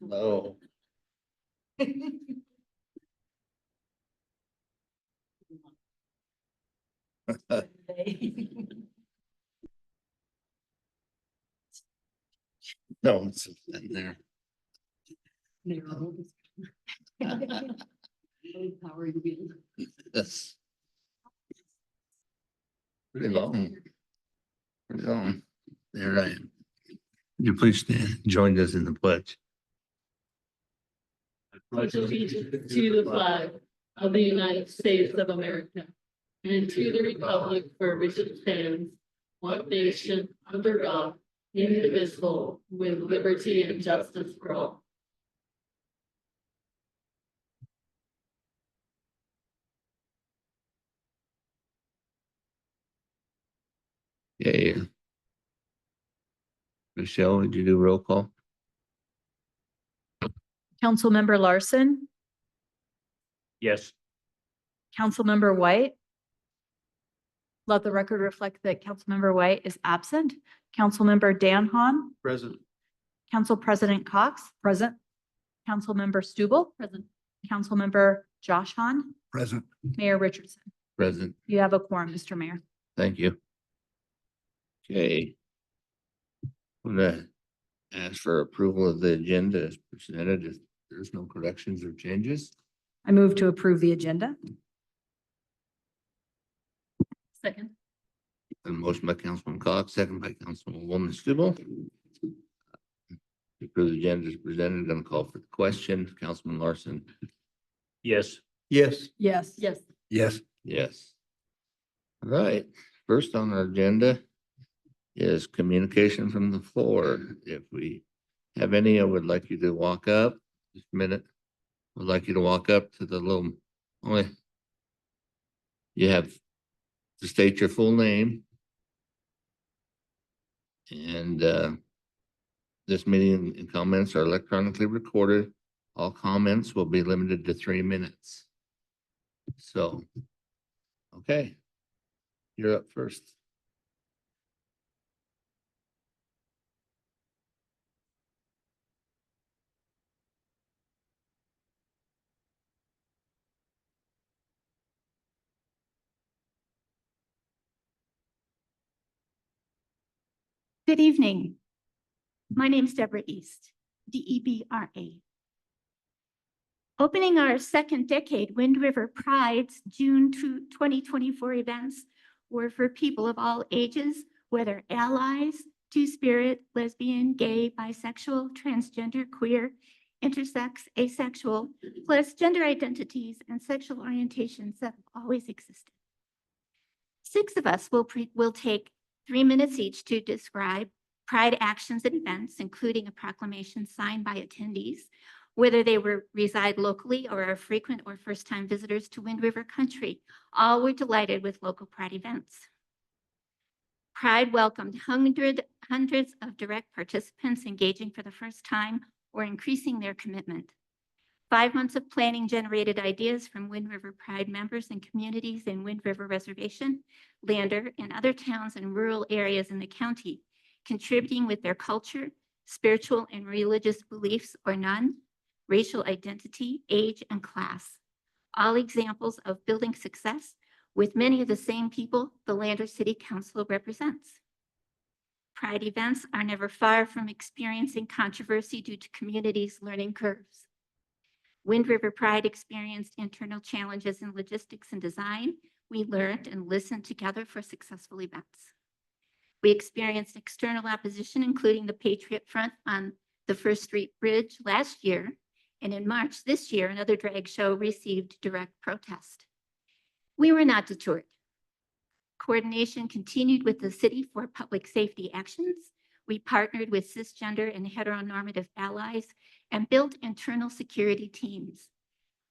No. No, it's in there. That's pretty long. Pretty long. There I am. You please stand, join us in the pledge. Pledge allegiance to the flag of the United States of America and to the republic for which it stands, one nation, under God, indivisible, with liberty and justice for all. Okay. Michelle, would you do roll call? Councilmember Larson, Yes. Councilmember White. Let the record reflect that Councilmember White is absent. Councilmember Dan Hahn, Present. Council President Cox, present. Councilmember Stubble, present. Councilmember Josh Hahn, Present. Mayor Richardson. Present. You have a quorum, Mr. Mayor. Thank you. Okay. I'm gonna ask for approval of the agenda as presented. If there's no corrections or changes. I move to approve the agenda. Second. A motion by Councilman Cox, second by Councilwoman Stubble. To approve the agenda as presented, gonna call for the question. Councilman Larson. Yes. Yes. Yes. Yes. Yes. Yes. All right, first on our agenda is communication from the floor. If we have any, I would like you to walk up, just a minute. Would like you to walk up to the little, only. You have to state your full name. And this meeting and comments are electronically recorded. All comments will be limited to 3 minutes. So, okay, you're up first. Good evening. My name is Deborah East, DEBRA. Opening our second decade, Wind River Pride's June 2024 events were for people of all ages, whether allies, two-spirit, lesbian, gay, bisexual, transgender, queer, intersex, asexual, plus gender identities and sexual orientations that have always existed. 6 of us will take 3 minutes each to describe Pride actions and events, including a proclamation signed by attendees, whether they reside locally or are frequent or first-time visitors to Wind River Country. All were delighted with local Pride events. Pride welcomed hundreds of direct participants engaging for the first time or increasing their commitment. 5 months of planning generated ideas from Wind River Pride members and communities in Wind River Reservation, Lander, and other towns and rural areas in the county, contributing with their culture, spiritual and religious beliefs or none, racial identity, age, and class. All examples of building success with many of the same people the Lander City Council represents. Pride events are never far from experiencing controversy due to communities' learning curves. Wind River Pride experienced internal challenges in logistics and design. We learned and listened together for successful events. We experienced external opposition, including the Patriot Front on the First Street Bridge last year. And in March this year, another drag show received direct protest. We were not deterred. Coordination continued with the city for public safety actions. We partnered with cisgender and heteronormative allies and built internal security teams.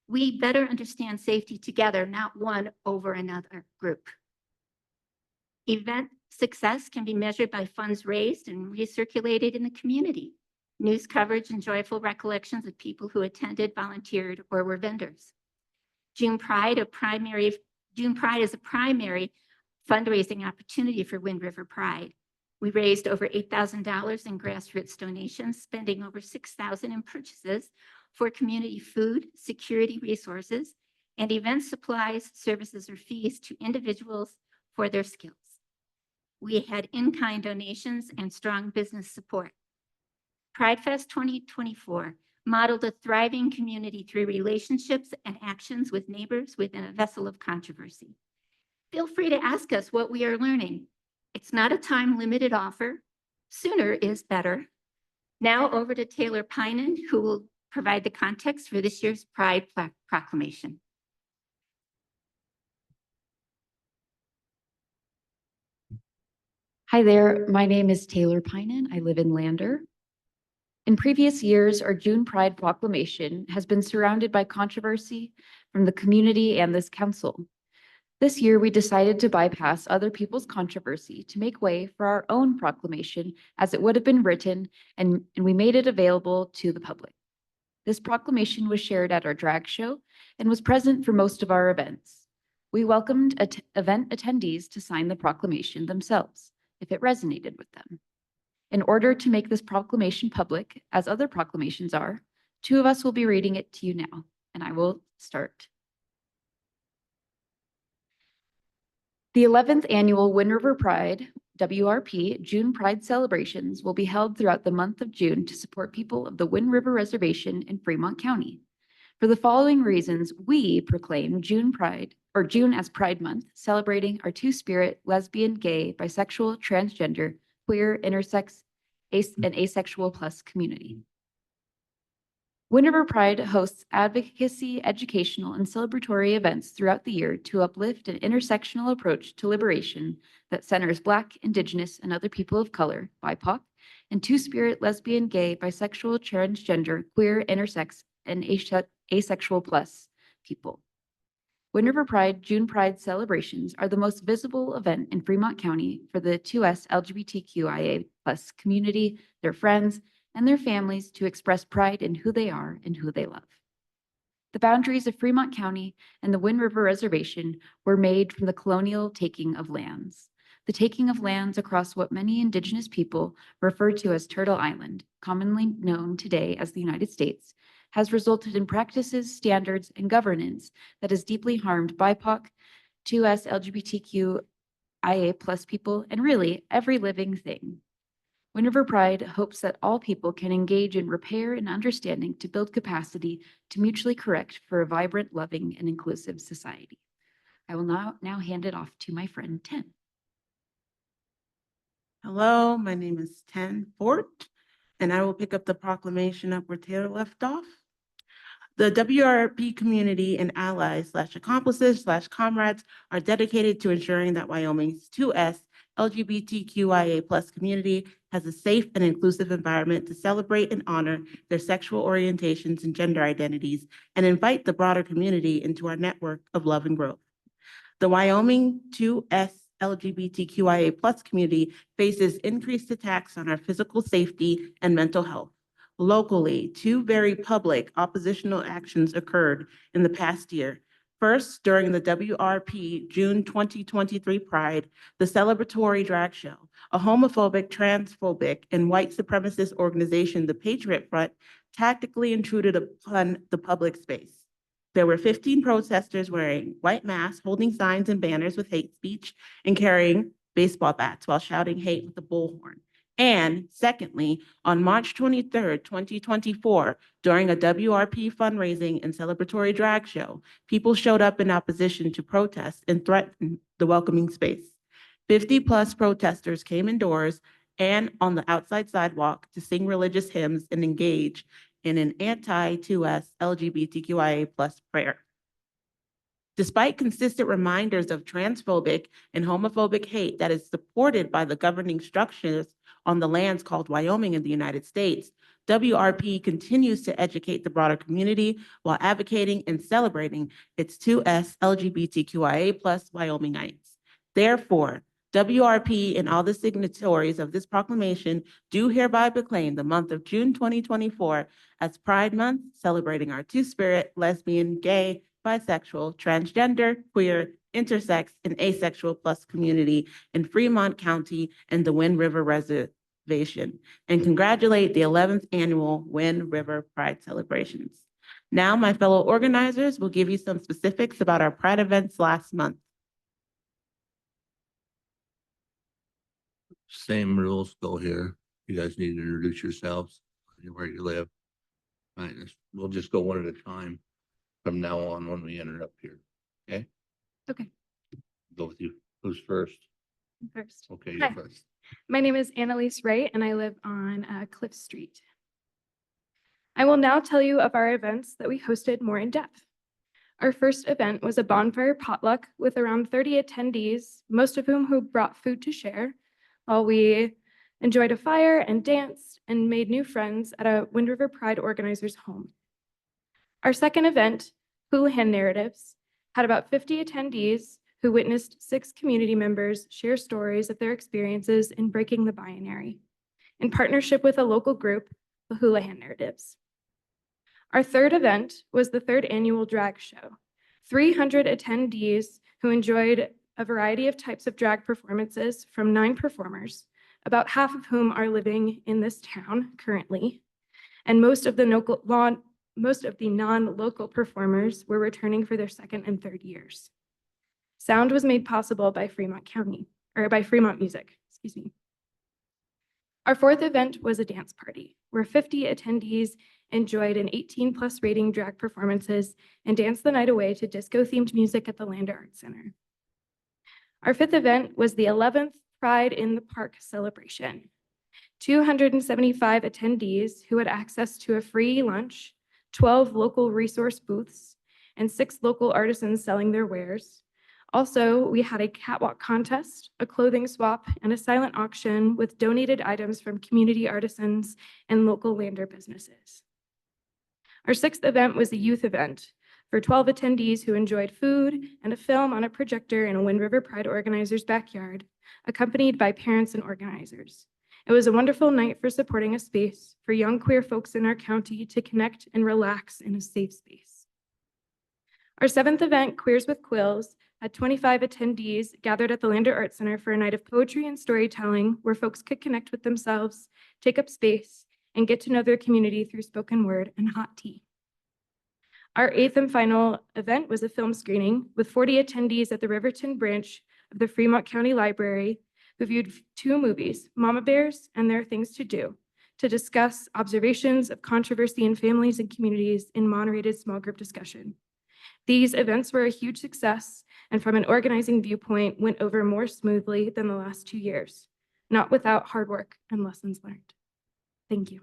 We better understand safety together, not one over another group. Event success can be measured by funds raised and recirculated in the community, news coverage and joyful recollections of people who attended, volunteered, or were vendors. June Pride is a primary fundraising opportunity for Wind River Pride. We raised over $8,000 in grassroots donations, spending over $6,000 in purchases for community food, security resources, and event supplies, services, or fees to individuals for their skills. We had in-kind donations and strong business support. Pride Fest 2024 modeled a thriving community through relationships and actions with neighbors within a vessel of controversy. Feel free to ask us what we are learning. It's not a time-limited offer. Sooner is better. Now over to Taylor Pinan, who will provide the context for this year's Pride Proclamation. Hi there, my name is Taylor Pinan. I live in Lander. In previous years, our June Pride Proclamation has been surrounded by controversy from the community and this council. This year, we decided to bypass other people's controversy to make way for our own proclamation as it would have been written, and we made it available to the public. This proclamation was shared at our drag show and was present for most of our events. We welcomed event attendees to sign the proclamation themselves, if it resonated with them. In order to make this proclamation public, as other proclamations are, two of us will be reading it to you now, and I will start. The 11th Annual Wind River Pride, WRP, June Pride celebrations will be held throughout the month of June to support people of the Wind River Reservation in Fremont County. For the following reasons, we proclaim June Pride, or June as Pride Month, celebrating our two-spirit, lesbian, gay, bisexual, transgender, queer, intersex, and asexual plus community. Wind River Pride hosts advocacy, educational, and celebratory events throughout the year to uplift an intersectional approach to liberation that centers Black, Indigenous, and other people of color, BIPOC, and two-spirit, lesbian, gay, bisexual, transgender, queer, intersex, and asexual plus people. Wind River Pride June Pride celebrations are the most visible event in Fremont County for the 2S LGBTQIA plus community, their friends, and their families to express pride in who they are and who they love. The boundaries of Fremont County and the Wind River Reservation were made from the colonial taking of lands. The taking of lands across what many Indigenous people refer to as Turtle Island, commonly known today as the United States, has resulted in practices, standards, and governance that has deeply harmed BIPOC, 2S LGBTQIA plus people, and really every living thing. Wind River Pride hopes that all people can engage in repair and understanding to build capacity to mutually correct for a vibrant, loving, and inclusive society. I will now hand it off to my friend, Ten. Hello, my name is Ten Fort, and I will pick up the proclamation up where Taylor left off. The WRP community and allies / accomplices / comrades are dedicated to ensuring that Wyoming's 2S LGBTQIA plus community has a safe and inclusive environment to celebrate and honor their sexual orientations and gender identities, and invite the broader community into our network of love and growth. The Wyoming 2S LGBTQIA plus community faces increased attacks on our physical safety and mental health. Locally, two very public oppositional actions occurred in the past year. First, during the WRP June 2023 Pride, the celebratory drag show, a homophobic, transphobic, and white supremacist organization, the Patriot Front, tactically intruded upon the public space. There were 15 protesters wearing white masks, holding signs and banners with hate speech, and carrying baseball bats while shouting hate with a bullhorn. And secondly, on March 23rd, 2024, during a WRP fundraising and celebratory drag show, people showed up in opposition to protests and threatened the welcoming space. 50 plus protesters came indoors and on the outside sidewalk to sing religious hymns and engage in an anti-2S LGBTQIA plus prayer. Despite consistent reminders of transphobic and homophobic hate that is supported by the governing structures on the lands called Wyoming in the United States, WRP continues to educate the broader community while advocating and celebrating its 2S LGBTQIA plus Wyomingites. Therefore, WRP and all the signatories of this proclamation do hereby proclaim the month of June 2024 as Pride Month, celebrating our two-spirit, lesbian, gay, bisexual, transgender, queer, intersex, and asexual plus community in Fremont County and the Wind River Reservation, and congratulate the 11th Annual Wind River Pride celebrations. Now, my fellow organizers will give you some specifics about our Pride events last month. Same rules go here. You guys need to introduce yourselves, where you live. Right, we'll just go one at a time from now on when we enter up here. Okay? Okay, Go with you. Who's first? first. Okay, you're Hi. first. My name is Annalise Wright and I live on Cliff Street. I will now tell you of our events that we hosted more in depth. Our first event was a bonfire potluck with around 30 attendees, most of who brought food to share, while we enjoyed a fire and danced and made new friends at a Wind River Pride organizer's home. Our second event, Houlihan Narratives, had about 50 attendees who witnessed 6 community members share stories of their experiences in breaking the binary, in partnership with a local group, the Houlihan Narratives. Our third event was the 3rd annual drag show. 300 attendees who enjoyed a variety of types of drag performances from 9 performers, about half of whom are living in this town currently, and most of the non-local performers were returning for their 2nd and 3rd years. Sound was made possible by Fremont Music, excuse me. Our 4th event was a dance party, where 50 attendees enjoyed an 18+ rating drag performances and danced the night away to disco-themed music at the Lander Arts Center. Our 5th event was the 11th Pride in the Park celebration. 275 attendees who had access to a free lunch, 12 local resource booths, and 6 local artisans selling their wares. Also, we had a catwalk contest, a clothing swap, and a silent auction with donated items from community artisans and local Lander businesses. Our 6th event was a youth event for 12 attendees who enjoyed food and a film on a projector in a Wind River Pride organizer's backyard, accompanied by parents and organizers. It was a wonderful night for supporting a space for young queer folks in our county to connect and relax in a safe space. Our 7th event, Queers with Quills, had 25 attendees gathered at the Lander Arts Center for a night of poetry and storytelling where folks could connect with themselves, take up space, and get to know their community through spoken word and hot tea. Our 8th and final event was a film screening with 40 attendees at the Riverton branch of the Fremont County Library who viewed 2 movies, Mama Bears and There Are Things to Do, to discuss observations of controversy in families and communities in moderated small group discussion. These events were a huge success and from an organizing viewpoint went over more smoothly than the last 2 years, not without hard work and lessons learned. Thank you.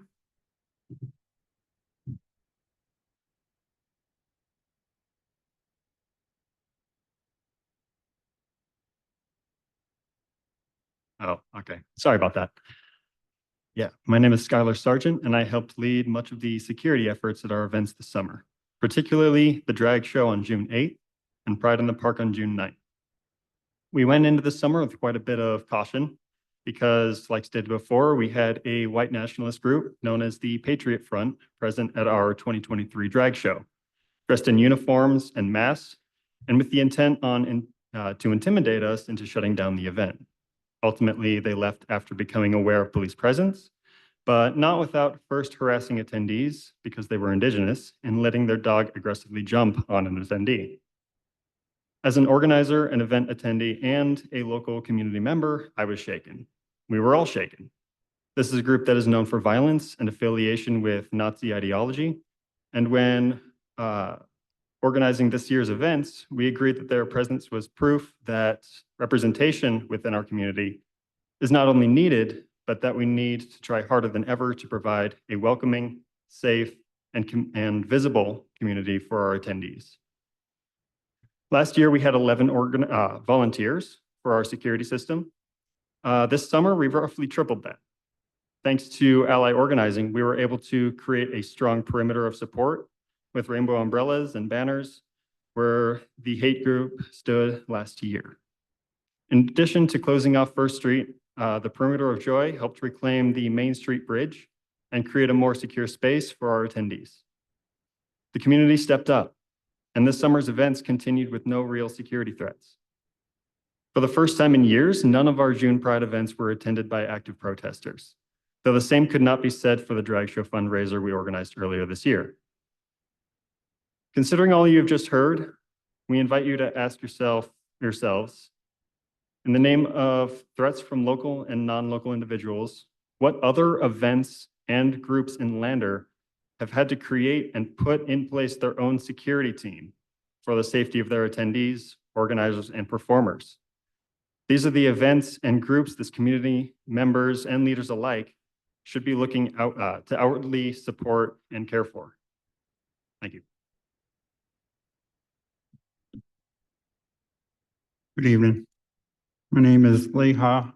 Oh, okay. Sorry about that. Yeah, my name is Skylar Sargent, and I helped lead much of the security efforts at our events this summer, particularly the drag show on June 8th and Pride in the Park on June 9th. We went into the summer with quite a bit of caution because, like stated before, we had a white nationalist group known as the Patriot Front present at our 2023 drag show, dressed in uniforms and masks, and with the intent to intimidate us into shutting down the event. Ultimately, they left after becoming aware of police presence, but not without first harassing attendees because they were indigenous and letting their dog aggressively jump on an attendee. As an organizer, an event attendee, and a local community member, I was shaken. We were all shaken. This is a group that is known for violence and affiliation with Nazi ideology. And when organizing this year's events, we agreed that their presence was proof that representation within our community is not only needed, but that we need to try harder than ever to provide a welcoming, safe, and visible community for our attendees. Last year, we had 11 volunteers for our security system. This summer, we roughly tripled that. Thanks to ally organizing, we were able to create a strong perimeter of support with rainbow umbrellas and banners where the hate group stood last year. In addition to closing off First Street, the Perimeter of Joy helped reclaim the Main Street Bridge and create a more secure space for our attendees. The community stepped up. and this summer's events continued with no real security threats. For the first time in years, none of our June Pride events were attended by active protesters, though the same could not be said for the drag show fundraiser we organized earlier this year. Considering all you have just heard, we invite you to ask yourselves, in the name of threats from local and non-local individuals, what other events and groups in Lander have had to create and put in place their own security team for the safety of their attendees, organizers, and performers? These are the events and groups this community members and leaders alike should be looking out to outwardly support and care for. Thank you. Good evening. My name is Leha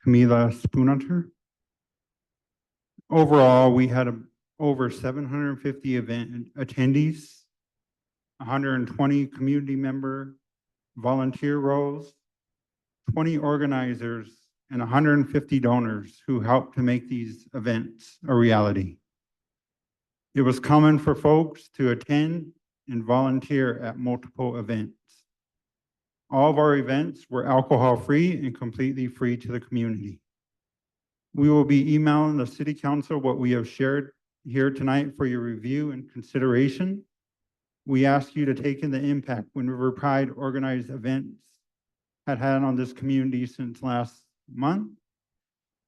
Camila Spoonhunter. Overall, we had over 750 event attendees, 120 community member volunteer roles, 20 organizers, and 150 donors who helped to make these events a reality. It was common for folks to attend and volunteer at multiple events. All of our events were alcohol-free and completely free to the community. We will be emailing the City Council what we have shared here tonight for your review and consideration. We ask you to take in the impact Wind River Pride organized events had on this community since last month,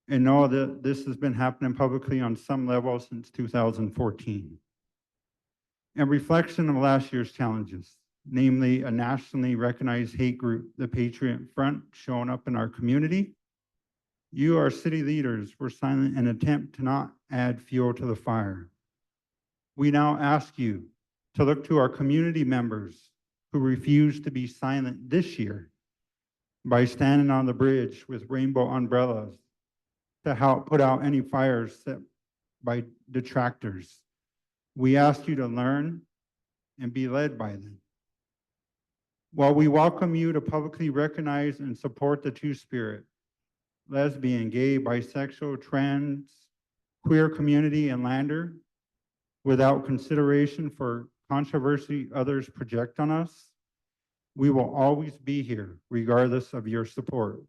and know that this has been happening publicly on some level since 2014. A reflection of last year's challenges, namely a nationally recognized hate group, the Patriot Front, showing up in our community. You, our city leaders, were silent in an attempt to not add fuel to the fire. We now ask you to look to our community members who refuse to be silent this year by standing on the bridge with rainbow umbrellas to help put out any fires set by detractors. We ask you to learn and be led by them. While we welcome you to publicly recognize and support the Two-Spirit, lesbian, gay, bisexual, trans, queer community in Lander, without consideration for controversy others project on us, we will always be here regardless of your support.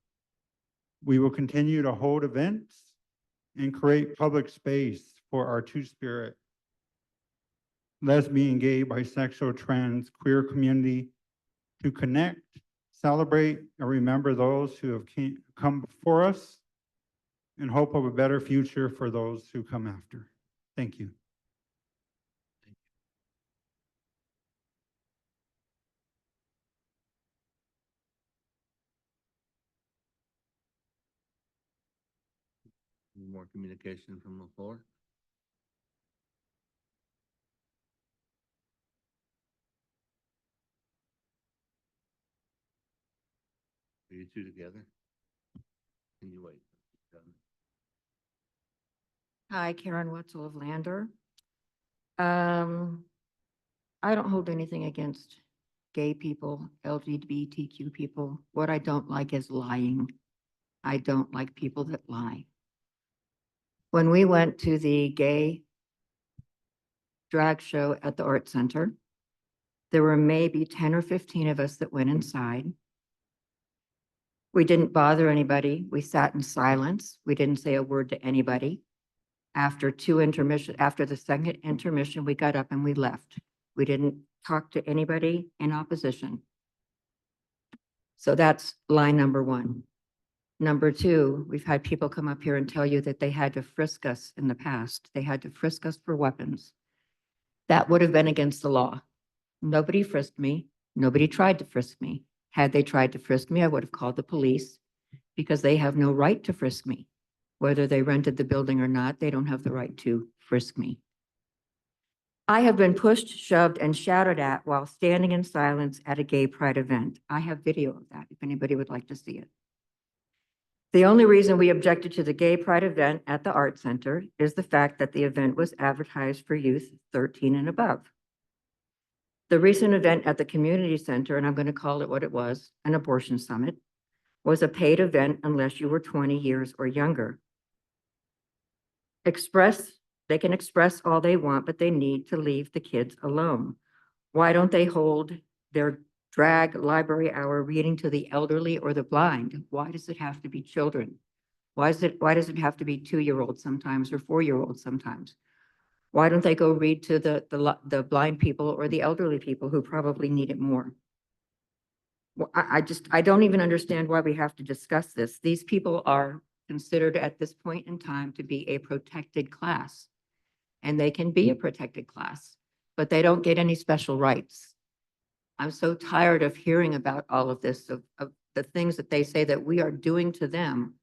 We will continue to hold events and create public space for our Two-Spirit, lesbian, gay, bisexual, trans, queer community to connect, celebrate, and remember those who have come before us in hope of a better future for those who come after. Thank you. Any more communication from the floor? Are you two together? Can you wait? Hi, Karen Wetzel of Lander. I don't hold anything against gay people, LGBTQ people. What I don't like is lying. I don't like people that lie. When we went to the gay drag show at the Art Center, there were maybe 10 or 15 of us that went inside. We didn't bother anybody. We sat in silence. We didn't say a word to anybody. After the second intermission, we got up and we left. We didn't talk to anybody in opposition. So that's line number one. Number two, we've had people come up here and tell you that they had to frisk us in the past. They had to frisk us for weapons. That would have been against the law. Nobody frisked me. Nobody tried to frisk me. Had they tried to frisk me, I would have called the police because they have no right to frisk me. Whether they rented the building or not, they don't have the right to frisk me. I have been pushed, shoved, and shouted at while standing in silence at a gay pride event. I have video of that if anybody would like to see it. The only reason we objected to the gay pride event at the Art Center is the fact that the event was advertised for youth 13 and above. The recent event at the community center, and I'm going to call it what it was, an abortion summit, was a paid event unless you were 20 years or younger. They can express all they want, but they need to leave the kids alone. Why don't they hold their drag library hour reading to the elderly or the blind? Why does it have to be children? Why does it have to be 2-year-olds sometimes or 4-year-olds sometimes? Why don't they go read to the blind people or the elderly people who probably need it more? Well, I don't even understand why we have to discuss this. These people are considered at this point in time to be a protected class. And they can be a protected class, but they don't get any special rights. I'm so tired of hearing about all of this, of the things that they say that we are doing to them,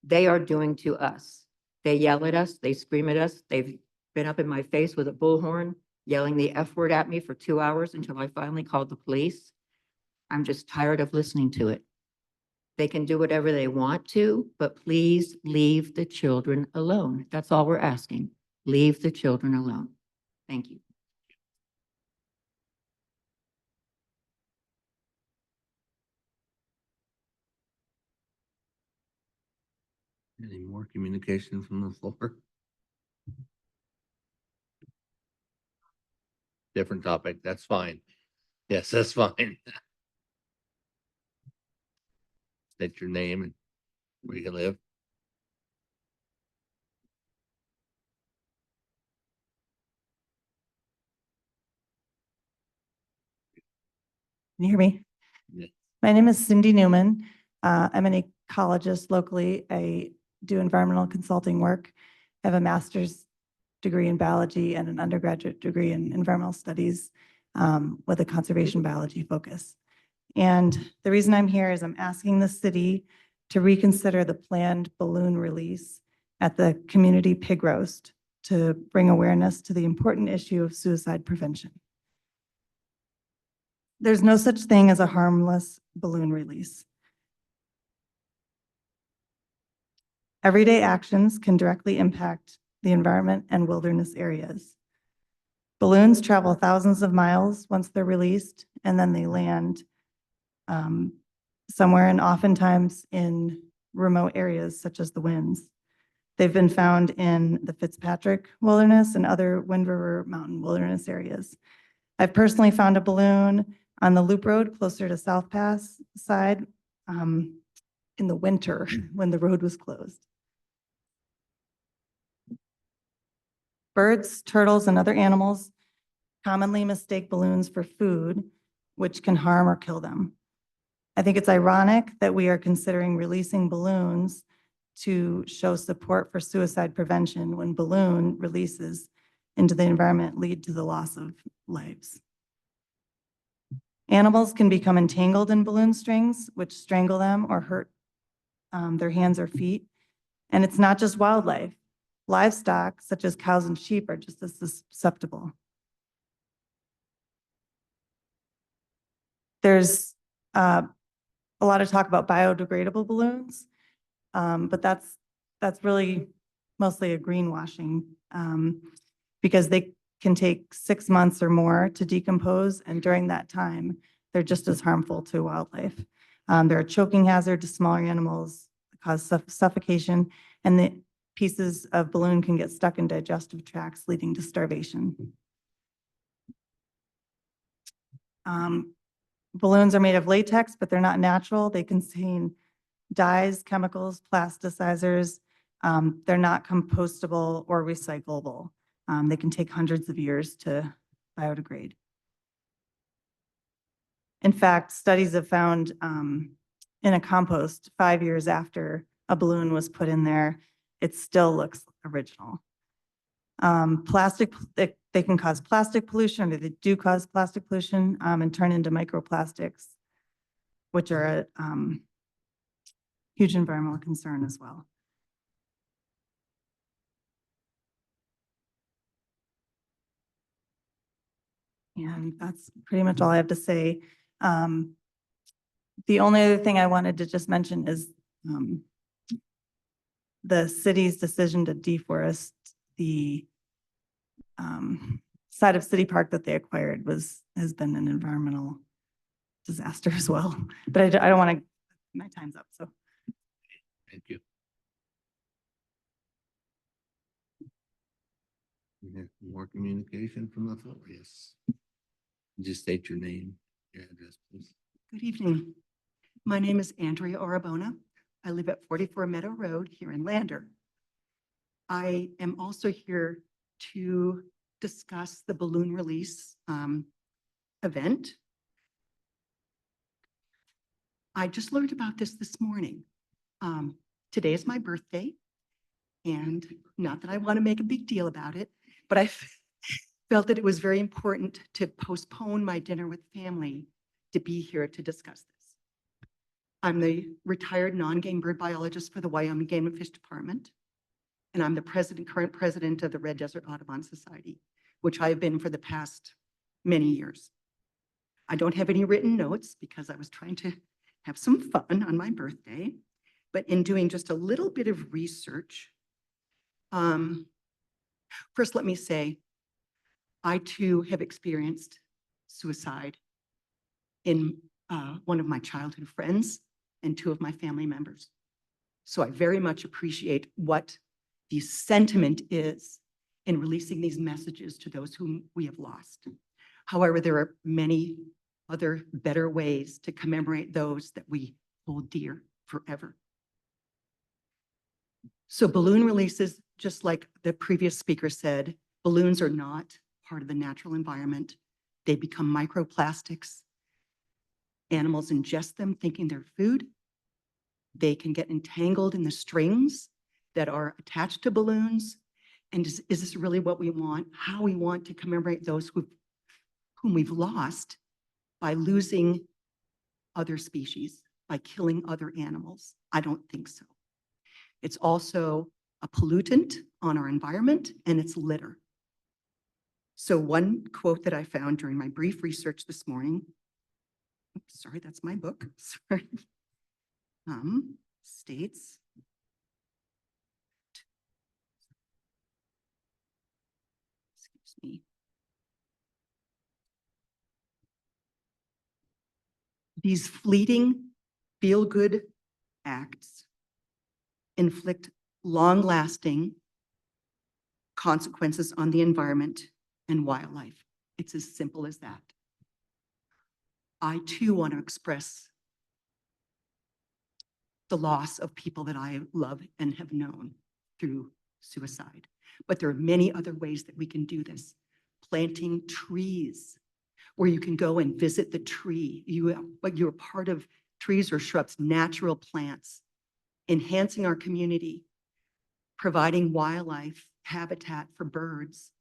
they are doing to us. They yell at us, they scream at us, they've been up in my face with a bullhorn, yelling the F word at me for 2 hours until I finally called the police. I'm just tired of listening to it. They can do whatever they want to, but please leave the children alone. That's all we're asking. Leave the children alone. Thank you. Any more communication from the floor? Different topic, that's fine. Yes, that's fine. State your name and where you live. Can you hear me? Yeah. My name is Cindy Newman. I'm an ecologist locally. I do environmental consulting work. I have a master's degree in biology and an undergraduate degree in environmental studies with a conservation biology focus. And the reason I'm here is I'm asking the city to reconsider the planned balloon release at the community pig roast to bring awareness to the important issue of suicide prevention. There's no such thing as a harmless balloon release. Everyday actions can directly impact the environment and wilderness areas. Balloons travel thousands of miles once they're released, and then they land somewhere, and oftentimes in remote areas such as the winds. They've been found in the Fitzpatrick Wilderness and other Wind River Mountain Wilderness areas. I've personally found a balloon on the Loop Road closer to South Pass side in the winter when the road was closed. Birds, turtles, and other animals commonly mistake balloons for food, which can harm or kill them. I think it's ironic that we are considering releasing balloons to show support for suicide prevention when balloon releases into the environment lead to the loss of lives. Animals can become entangled in balloon strings, which strangle them or hurt their hands or feet. And it's not just wildlife. Livestock, such as cows and sheep, are just as susceptible. There's a lot of talk about biodegradable balloons, but that's really mostly a greenwashing because they can take 6 months or more to decompose, and during that time, they're just as harmful to wildlife. They're a choking hazard to smaller animals, cause suffocation, and the pieces of balloon can get stuck in digestive tracts, leading to starvation. Balloons are made of latex, but they're not natural. They contain dyes, chemicals, plasticizers. They're not compostable or recyclable. They can take hundreds of years to biodegrade. In fact, studies have found in a compost 5 years after a balloon was put in there, it still looks original. Plastic, they can cause plastic pollution, or they do cause plastic pollution and turn into microplastics, which are a huge environmental concern as well. And that's pretty much all I have to say. The only other thing I wanted to just mention is the city's decision to deforest the side of City Park that they acquired has been an environmental disaster as well. But I don't want to, my time's up, so. Thank you. We have more communication from the floor, yes. Just state your name, your address, please. Good evening. My name is Andrea Orabona. I live at 44 Meadow Road here in Lander. I am also here to discuss the balloon release event. I just learned about this morning. Today is my birthday, and not that I want to make a big deal about it, but I felt that it was very important to postpone my dinner with family to be here to discuss this. I'm the retired non-game bird biologist for the Wyoming Game and Fish Department, and I'm the current president of the Red Desert Audubon Society, which I have been for the past many years. I don't have any written notes because I was trying to have some fun on my birthday, but in doing just a little bit of research, first let me say, I too have experienced suicide in one of my childhood friends and two of my family members. So I very much appreciate what the sentiment is in releasing these messages to those whom we have lost. However, there are many other better ways to commemorate those that we hold dear forever. So balloon releases, just like the previous speaker said, balloons are not part of the natural environment. They become microplastics. Animals ingest them thinking they're food. They can get entangled in the strings that are attached to balloons. And is this really what we want? How we want to commemorate those whom we've lost by losing other species, by killing other animals? I don't think so. It's also a pollutant on our environment, and it's litter. So one quote that I found during my brief research this morning, oops, sorry, that's my book, sorry, states, excuse me, these fleeting feel-good acts inflict long-lasting consequences on the environment and wildlife. It's as simple as that. I too want to express the loss of people that I love and have known through suicide. But there are many other ways that we can do this. Planting trees, where you can go and visit the tree. You're part of trees or shrubs, natural plants, enhancing our community, providing wildlife habitat for birds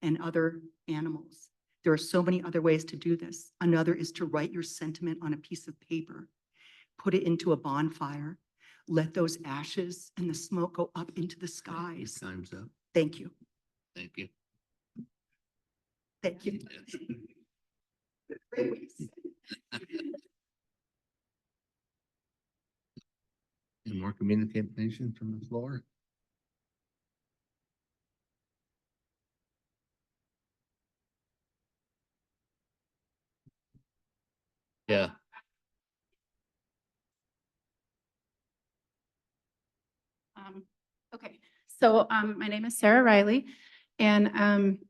and other animals. There are so many other ways to do this. Another is to write your sentiment on a piece of paper, put it into a bonfire, let those ashes and the smoke go up into the skies. Time's up. Thank you. Thank you. Thank you. Great ways. Any more communication from the floor? Yeah. Okay, so my name is Sarah Riley, and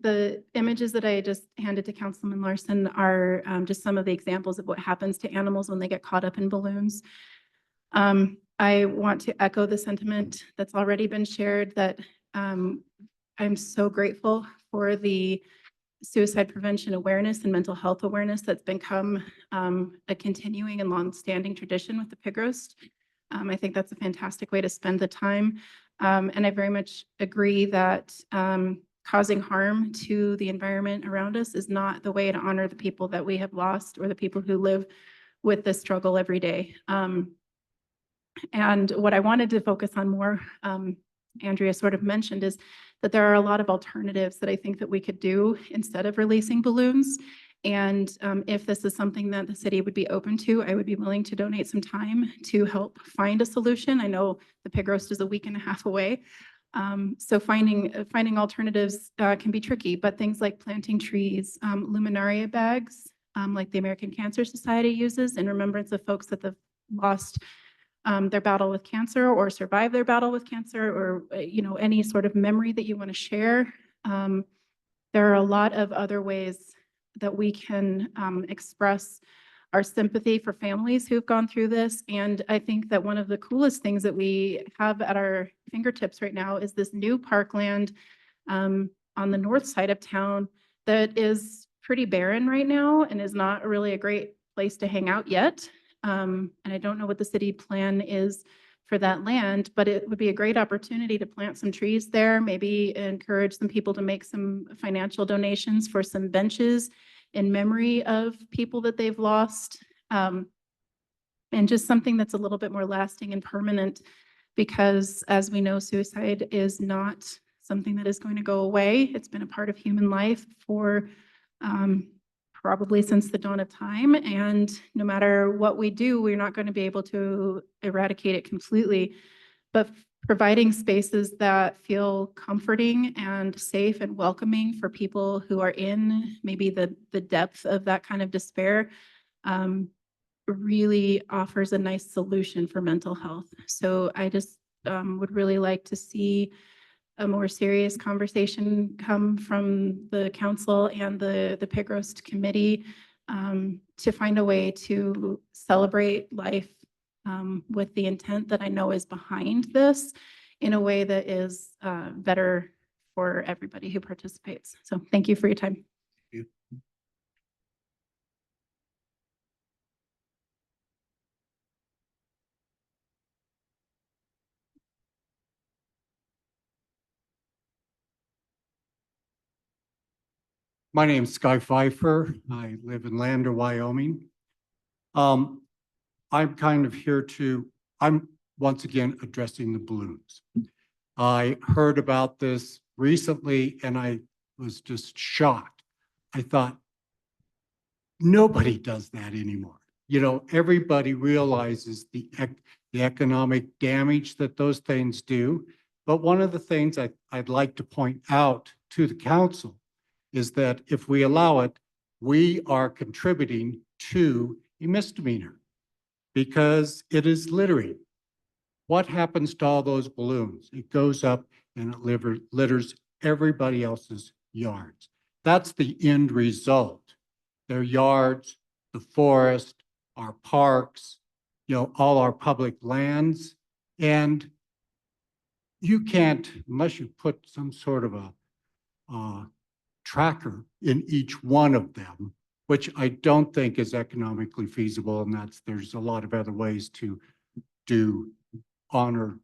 the images that I just handed to Councilman Larson are just some of the examples of what happens to animals when they get caught up in balloons. I want to echo the sentiment that's already been shared that I'm so grateful for the suicide prevention awareness and mental health awareness that's become a continuing and long-standing tradition with the pig roast. I think that's a fantastic way to spend the time. And I very much agree that causing harm to the environment around us is not the way to honor the people that we have lost or the people who live with this struggle every day. And what I wanted to focus on more, Andrea sort of mentioned, is that there are a lot of alternatives that I think that we could do instead of releasing balloons. And if this is something that the city would be open to, I would be willing to donate some time to help find a solution. I know the pig roast is a week and a half away. So finding alternatives can be tricky, but things like planting trees, luminaria bags, like the American Cancer Society uses in remembrance of folks that have lost their battle with cancer or survive their battle with cancer, or any sort of memory that you want to share. There are a lot of other ways that we can express our sympathy for families who've gone through this. And I think that one of the coolest things that we have at our fingertips right now is this new parkland on the north side of town that is pretty barren right now and is not really a great place to hang out yet. And I don't know what the city plan is for that land, but it would be a great opportunity to plant some trees there, maybe encourage some people to make some financial donations for some benches in memory of people that they've lost. And just something that's a little bit more lasting and permanent, because as we know, suicide is not something that is going to go away. It's been a part of human life for probably since the dawn of time. And no matter what we do, we're not going to be able to eradicate it completely. But providing spaces that feel comforting and safe and welcoming for people who are in maybe the depth of that kind of despair really offers a nice solution for mental health. So I just would really like to see a more serious conversation come from the council and the Pig Roast Committee to find a way to celebrate life with the intent that I know is behind this in a way that is better for everybody who participates. So thank you for your time. My name's Sky Pfeiffer. I live in Lander, Wyoming. I'm kind of here I'm once again addressing the balloons. I heard about this recently and I was just shocked. I thought, nobody does that anymore. You know, everybody realizes the economic damage that those things do. But one of the things I'd like to point out to the council is that if we allow it, we are contributing to a misdemeanor because it is littering. What happens to all those balloons? It goes up and it litters everybody else's yards. That's the end result. Their yards, the forest, our parks, you know, all our public lands. And you can't, unless you put some sort of a tracker in each one of them, which I don't think is economically feasible. And there's a lot of other ways to do honor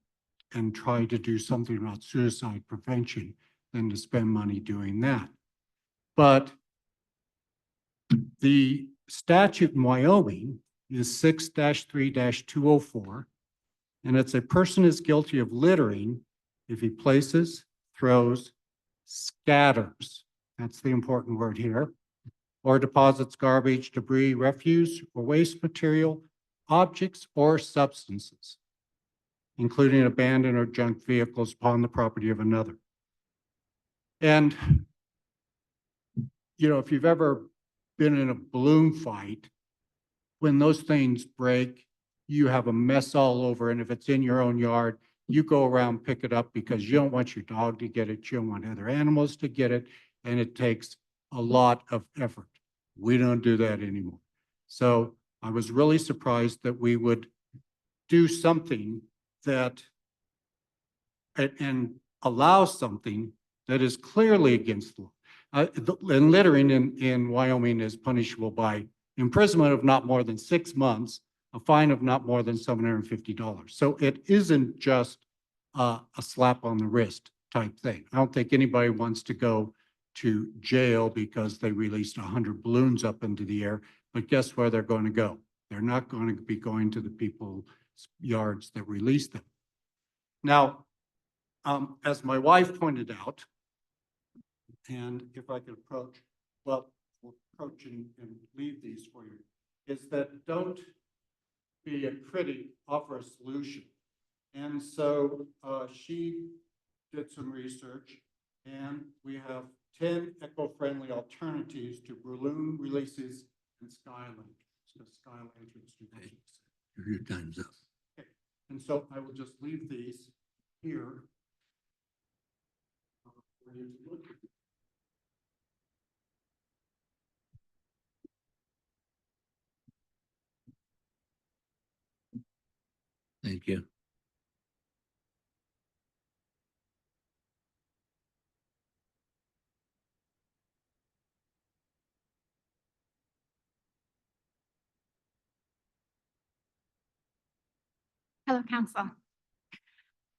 and try to do something about suicide prevention than to spend money doing that. But the statute in Wyoming is 6-3-204, and it's a person is guilty of littering if he places, throws, scatters, that's the important word here, or deposits garbage, debris, refuse, or waste material, objects, or substances, including abandoned or junk vehicles upon the property of another. And, you know, if you've ever been in a balloon fight, when those things break, you have a mess all over. And if it's in your own yard, you go around, pick it up because you don't want your dog to get it. You don't want other animals to get it. And it takes a lot of effort. We don't do that anymore. So I was really surprised that we would do something that and allow something that is clearly against the law. And littering in Wyoming is punishable by imprisonment of not more than 6 months, a fine of not more than $750. So it isn't just a slap on the wrist type thing. I don't think anybody wants to go to jail because they released 100 balloons up into the air, but guess where they're going to go? They're not going to be going to the people's yards that released them. Now, as my wife pointed out, and if I could approach, well, we'll approach and leave these for you, is that don't be a critic, offer a solution. And so she did some research, and we have 10 eco-friendly alternatives to balloon releases and sky lanterns. So sky lanterns do that. Your time's up. Okay. And so I will just leave these here. For you to look at. you. Hello, council.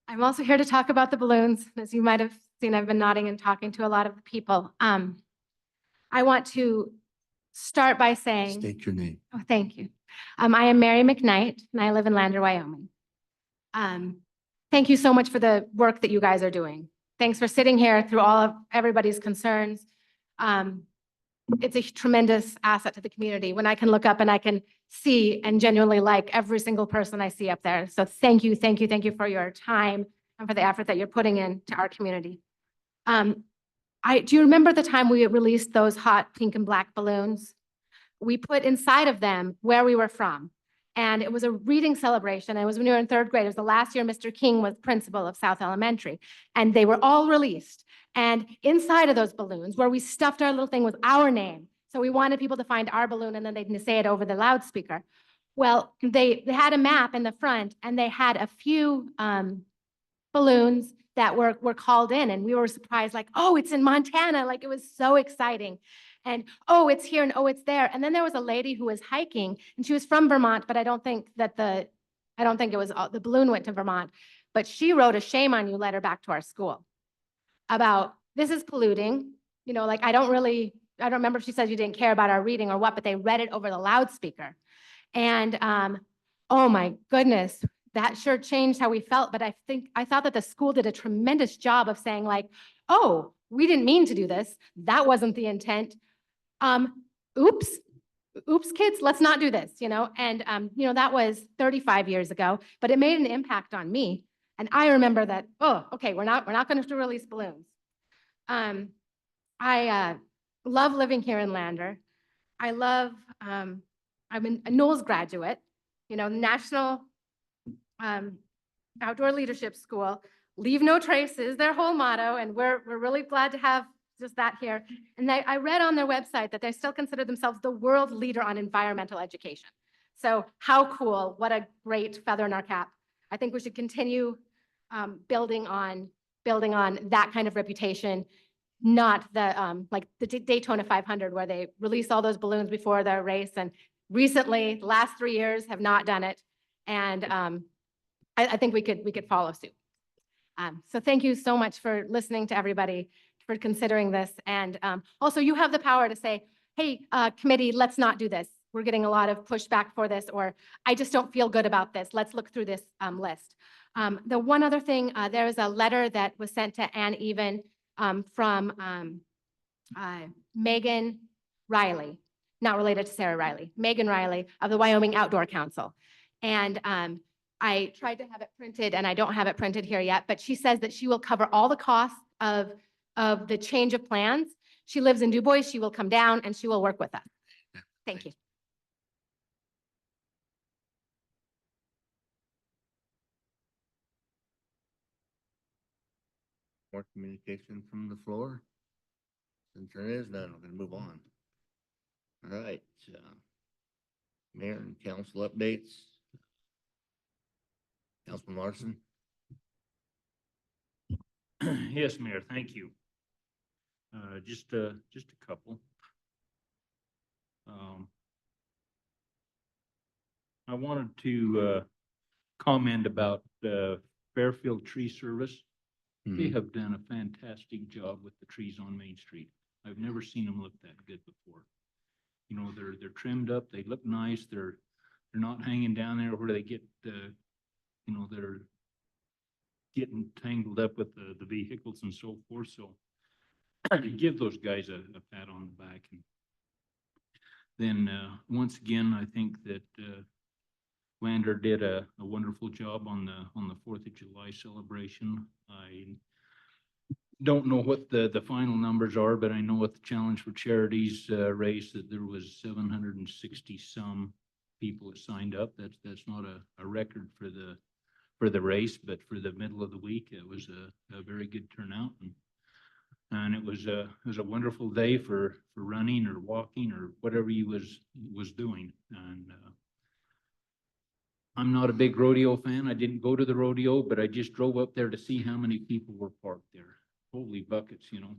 I'm also here to talk about the balloons. As you might have seen, I've been nodding and talking to a lot of the people. I want to start by saying, State your name. oh, thank you. I am Mary McKnight and I live in Lander, Wyoming. Thank you so much for the work that you guys are doing. Thanks for sitting here through all of everybody's concerns. It's a tremendous asset to the community when I can look up and I can see and genuinely like every single person I see up there. So thank you, thank you, thank you for your time and for the effort that you're putting into our community. Do you remember the time we released those hot pink and black balloons? We put inside of them where we were from. And it was a reading celebration. It was when we were in third grade. It was the last year Mr. King was principal of South Elementary. And they were all released. And inside of those balloons, where we stuffed our little thing with our name. So we wanted people to find our balloon and then they'd say it over the loudspeaker. Well, they had a map in the front and they had a few balloons that were called in. And we were surprised, like, oh, it's in Montana. Like, it was so exciting. And, oh, it's here and oh, it's there. And then there was a lady who was hiking and she was from Vermont, but I don't think it was, the balloon went to Vermont. But she wrote a shame on you letter back to our school about this is polluting. You know, like, I don't remember if she said you didn't care about our reading or what, but they read it over the loudspeaker. And oh my goodness, that sure changed how we felt. But I thought that the school did a tremendous job of saying, like, oh, we didn't mean to do this. That wasn't the intent. Oops, kids, let's not do this, you know? And, that was 35 years ago, but it made an impact on me. And I remember that, oh, okay, we're not going to release balloons. I love living here in Lander. I'm a Knowles graduate, National Outdoor Leadership School. Leave no trace is their whole motto, and we're really glad to have just that here. And I read on their website that they still consider themselves the world leader on environmental education. So how cool, what a great feather in our cap. I think we should continue building on that kind of reputation, not the like the Daytona 500 where they release all those balloons before the race. And recently, the last 3 years have not done it. And I think we could follow suit. So thank you so much for listening to everybody, for considering this. And also you have the power to say, hey, committee, let's not do this. We're getting a lot of pushback for this, or I just don't feel good about this. Let's look through this list. The one other thing, there was a letter that was sent to Ann Even from Megan Riley, not related to Sarah Riley, Megan Riley of the Wyoming Outdoor Council. And I tried to have it printed and I don't have it printed here yet, but she says that she will cover all the costs of the change of plans. She lives in Du Bois. She will come down and she will work with us. Thank you. More communication from the floor? Since there is none, we're gonna move on. All right, mayor and council updates. Councilman Larson? Yes, Mayor, thank you. Just a couple. I wanted to comment about Fairfield Tree Service. They have done a fantastic job with the trees on Main Street. I've never seen them look that good before. You know, they're trimmed up, they look nice, they're not hanging down there where they get they're getting tangled up with the vehicles and so forth. So give those guys a pat on the back. And then once again, I think that Lander did a wonderful job on the 4th of July celebration. I don't know what the final numbers are, but I know what the Challenge for Charities raised, that there was 760 some people that signed up. That's not a record for the race, but for the middle of the week, it was a very good turnout. And it was a wonderful day for running or walking or whatever you was doing. And I'm not a big rodeo fan. I didn't go to the rodeo, but I just drove up there to see how many people were parked there. Holy buckets, you know.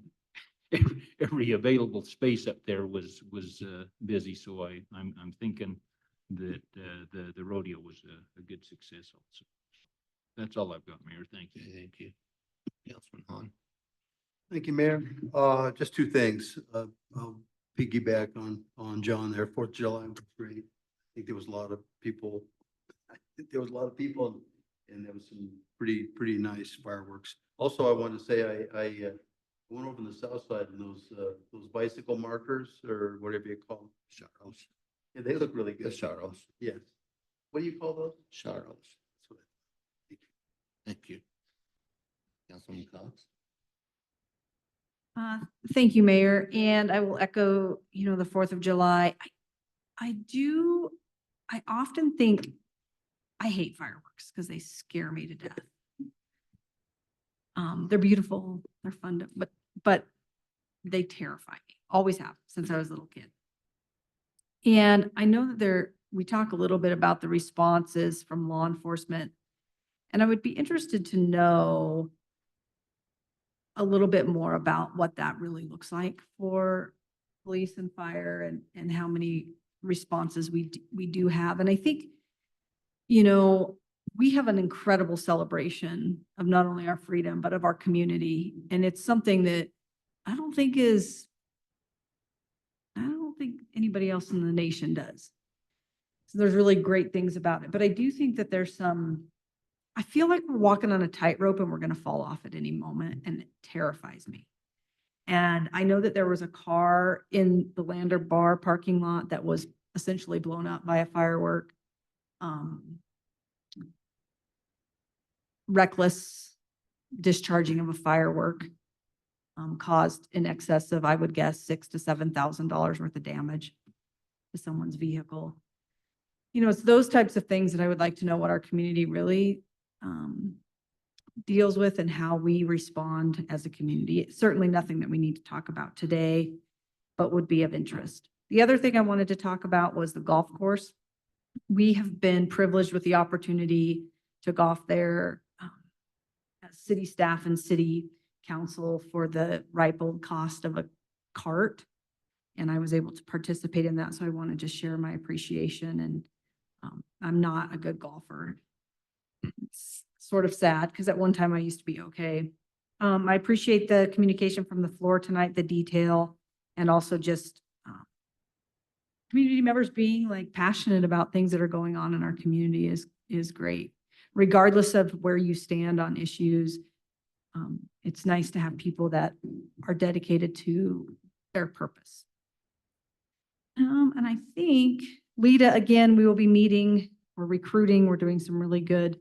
Every available space up there was busy, so I'm thinking that the rodeo was a good success also. That's all I've got, Mayor. Thank you. Okay, thank you. Councilman Hahn. Thank you, Mayor. Just two things. I'll piggyback on John there. 4th of July was great. I think there was a lot of people. I think there was a lot of people and there was some pretty nice fireworks. Also, I want to say I went over on the south side and those bicycle markers or whatever you call them. Charles. Yeah, they look really The good. Charles. Yes. What do you call those? Charles. That's what I- Thank you. Councilman Cox. Thank you, Mayor, and I will echo, the 4th of July. I often think, I hate fireworks because they scare me to death. They're beautiful, they're fun, but they terrify me, always have since I was a little kid. And I know that we talk a little bit about the responses from law enforcement, and I would be interested to know a little bit more about what that really looks like for police and fire and how many responses we do have. And I think, we have an incredible celebration of not only our freedom, but of our community. And it's something that I don't think anybody else in the nation does. So there's really great things about it, but I do think that I feel like we're walking on a tightrope and we're going to fall off at any moment, and it terrifies me. And I know that there was a car in the Lander Bar parking lot that was essentially blown up by a firework. Reckless discharging of a firework caused in excess of, I would guess, $6,000 to $7,000 worth of damage to someone's vehicle. It's those types of things that I would like to know what our community really deals with and how we respond as a community. It's certainly nothing that we need to talk about today, but would be of interest. The other thing I wanted to talk about was the golf course. We have been privileged with the opportunity to golf there as city staff and city council for the ripe old cost of a cart. And I was able to participate in that. So I wanted to share my appreciation. And I'm not a good golfer. It's sort of sad because at one time I used to be okay. I appreciate the communication from the floor tonight, the detail, and also just community members being like passionate about things that are going on in our community is great. Regardless of where you stand on issues, it's nice to have people that are dedicated to their purpose. And I think, Lita, again, we will be meeting, we're recruiting, we're doing some really good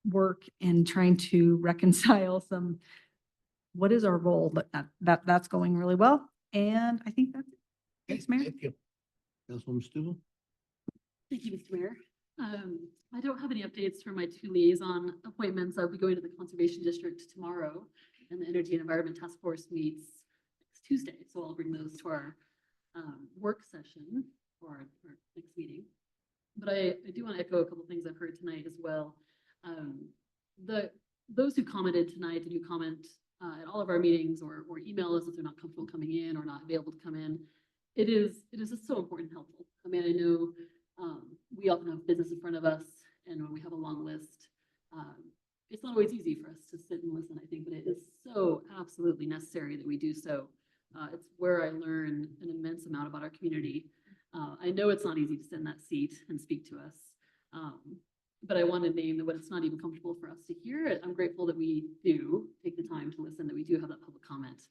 work and trying to reconcile what is our role, but that's going really well. And I think that's it. Thanks, Mayor. Thank you. Councilwoman Stubble. Thank you, Mr. Mayor. I don't have any updates for my 2 liaison appointments. I'll be going to the Conservation District tomorrow, and the Energy and Environment Task Force meets next Tuesday. So I'll bring those to our work session for our next meeting. But I do want to echo a couple things I've heard tonight as well. Those who commented tonight, did you comment at all of our meetings or email us if they're not comfortable coming in or not available to come in? It is just so important and helpful. I mean, I know we often have business in front of us, and when we have a long list, it's not always easy for us to sit and listen, I think, but it is so absolutely necessary that we do so. It's where I learn an immense amount about our community. I know it's not easy to sit in that seat and speak to us, but I want to name that when it's not even comfortable for us to hear, I'm grateful that we do take the time to listen, that we do have that public comment,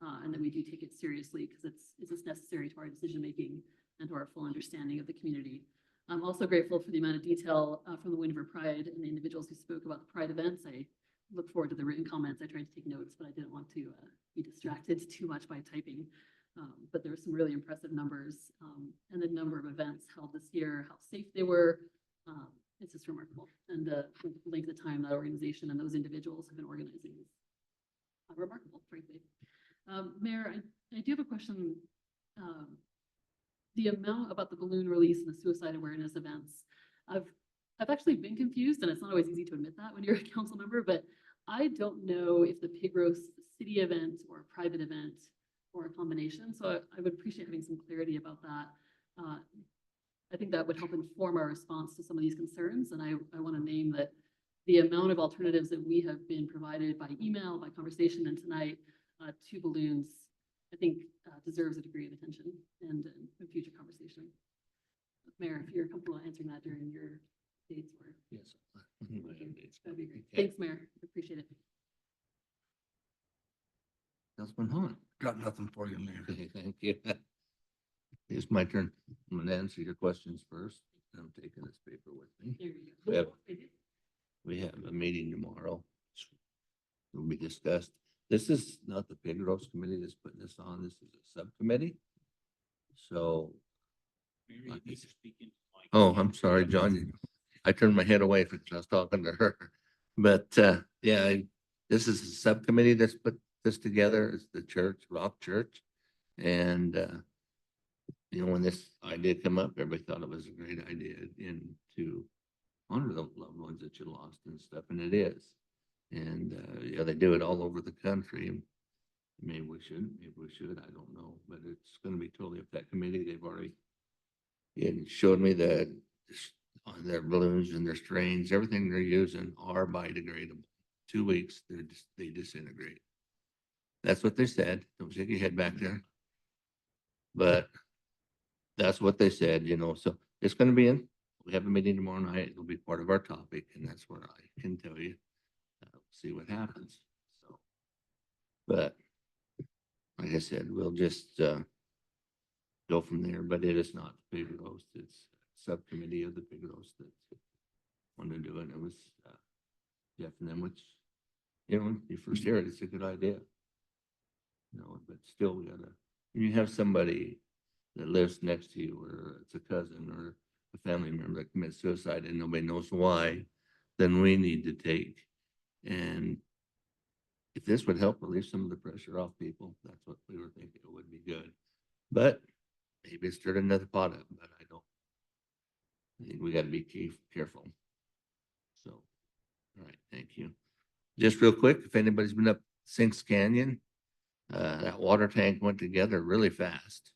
and that we do take it seriously because it's just necessary to our decision-making and to our full understanding of the community. I'm also grateful for the amount of detail from the Wind River Pride and the individuals who spoke about the Pride events. I look forward to the written comments. I tried to take notes, but I didn't want to be distracted too much by typing. But there were some really impressive numbers, and the number of events held this year, how safe they were. It's just remarkable. And the length of time that organization and those individuals have been organizing is remarkable, frankly. Mayor, I do have a question the amount about the balloon release and the suicide awareness events. I've actually been confused, and it's not always easy to admit that when you're a council member, but I don't know if the pig roast is a city event or a private event or a combination. So I would appreciate having some clarity about that. I think that would help inform our response to some of these concerns. And I want to name that the amount of alternatives that we have been provided by email, by conversation, and tonight to balloons, I think deserves a degree of attention and future conversation. Mayor, if you're comfortable answering that during your dates or. Yes. That'd be great. Okay. Thanks, Mayor. Appreciate it. Councilman Hahn. Got nothing for you, Mayor. Okay, thank you. It's my turn. I'm gonna answer your questions first. I'm taking this paper with me. There you We go. have, we have a meeting tomorrow. Will be discussed. This is not the pig roast committee that's putting this on. This is a subcommittee. So, Mary, you need to speak into the mic. oh, I'm sorry, John. I turned my head away because I was talking to her. But yeah, this is a subcommittee that's put this together. It's the church, Rock Church. And you know, when this idea come up, everybody thought it was a great idea and to honor the loved ones that you lost and stuff, and it is. And yeah, they do it all over the country. Maybe we shouldn't, maybe we should, I don't know, but it's gonna be totally up to that committee. They've already showed me that on their balloons and their strains, everything they're using are biodegradable. 2 weeks, they disintegrate. That's what they said. Don't shake your head back there. But that's what they said, you know, so it's gonna be in. We have a meeting tomorrow night. It'll be part of our topic, and that's where I can tell you, see what happens. So, but like I said, we'll just go from there. But it is not pig roast. It's a subcommittee of the pig roast that wanted to do it. It was Jeff and them, which, you know, when you first hear it, it's a good idea. You know, but still, we gotta. When you have somebody that lives next to you, or it's a cousin or a family member that commits suicide and nobody knows why, then we need to take. And if this would help relieve some of the pressure off people, that's what we were thinking it would be good. But maybe it's stirred another pot up, but I think we got to be careful. So, all right, thank you. Just real quick, if anybody's been up Sinks Canyon, that water tank went together really fast.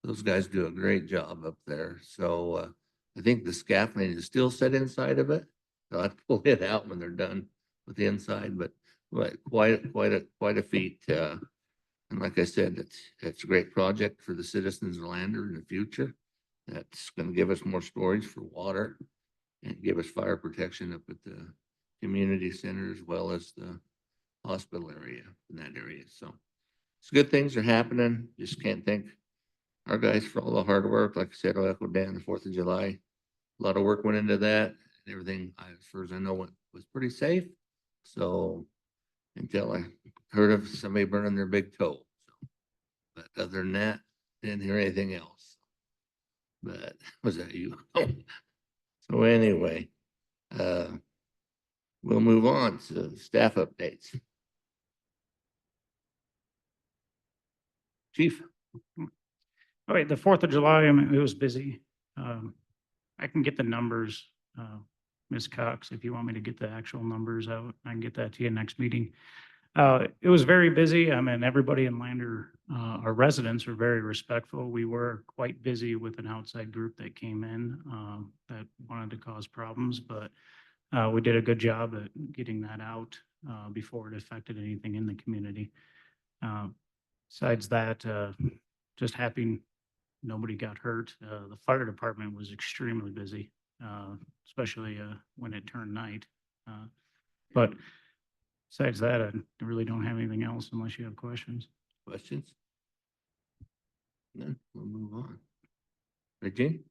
Those guys do a great job up there. So I think the scaffolding is still set inside of it. They'll have to pull it out when they're done with the inside, but quite a feat. And like I said, it's a great project for the citizens of Lander in the future. That's going to give us more storage for water and give us fire protection up at the community center as well as the hospital area in that area. So it's good things are happening. Just can't thank our guys for all the hard work. Like I said, I'll echo Dan, the 4th of July. A lot of work went into that. And everything, as far as I know, was pretty safe. So until I heard of somebody burning their big toe. So, but other than that, didn't hear anything else. But was that you? So anyway, we'll move on to staff updates. Chief. All right, the 4th of July, I mean, it was busy. I can get the numbers, Ms. Cox, if you want me to get the actual numbers out, I can get that to you next meeting. It was very busy. I mean, everybody in Lander, our residents were very respectful. We were quite busy with an outside group that came in that wanted to cause problems, but we did a good job at getting that out before it affected anything in the community. Besides that, just happy nobody got hurt. The fire department was extremely busy, especially when it turned night. But besides that, I really don't have anything else unless you have questions. Questions? None, we'll move on. Regine?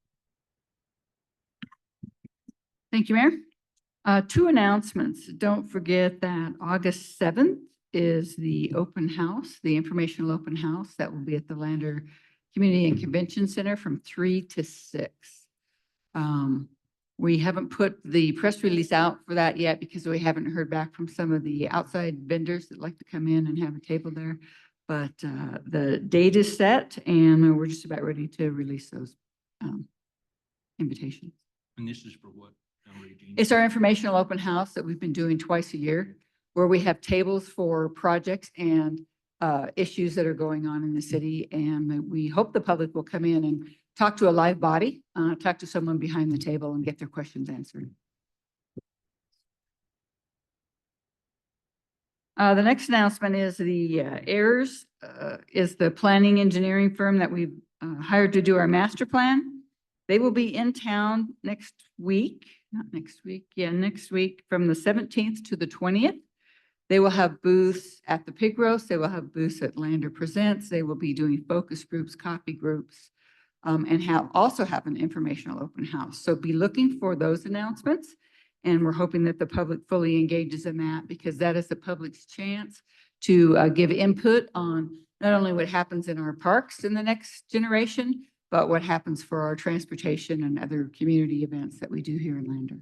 Thank you, Mayor. 2 announcements. Don't forget that August 7th is the open house, the informational open house that will be at the Lander Community and Convention Center from 3 to 6. We haven't put the press release out for that yet because we haven't heard back from some of the outside vendors that like to come in and have a table there. But the date is set and we're just about ready to release those invitations. And this is for what? Jean? It's our informational open house that we've been doing twice a year, where we have tables for projects and issues that are going on in the city. And we hope the public will come in and talk to a live body, talk to someone behind the table and get their questions answered. The next announcement is the AIRS is the planning engineering firm that we've hired to do our master plan. They will be in town next week, next week from the 17th to the 20th. They will have booths at the pig roast. They will have booths at Lander Presents. They will be doing focus groups, copy groups, and also have an informational open house. So be looking for those announcements. And we're hoping that the public fully engages in that, because that is the public's chance to give input on not only what happens in our parks in the next generation, but what happens for our transportation and other community events that we do here in Lander.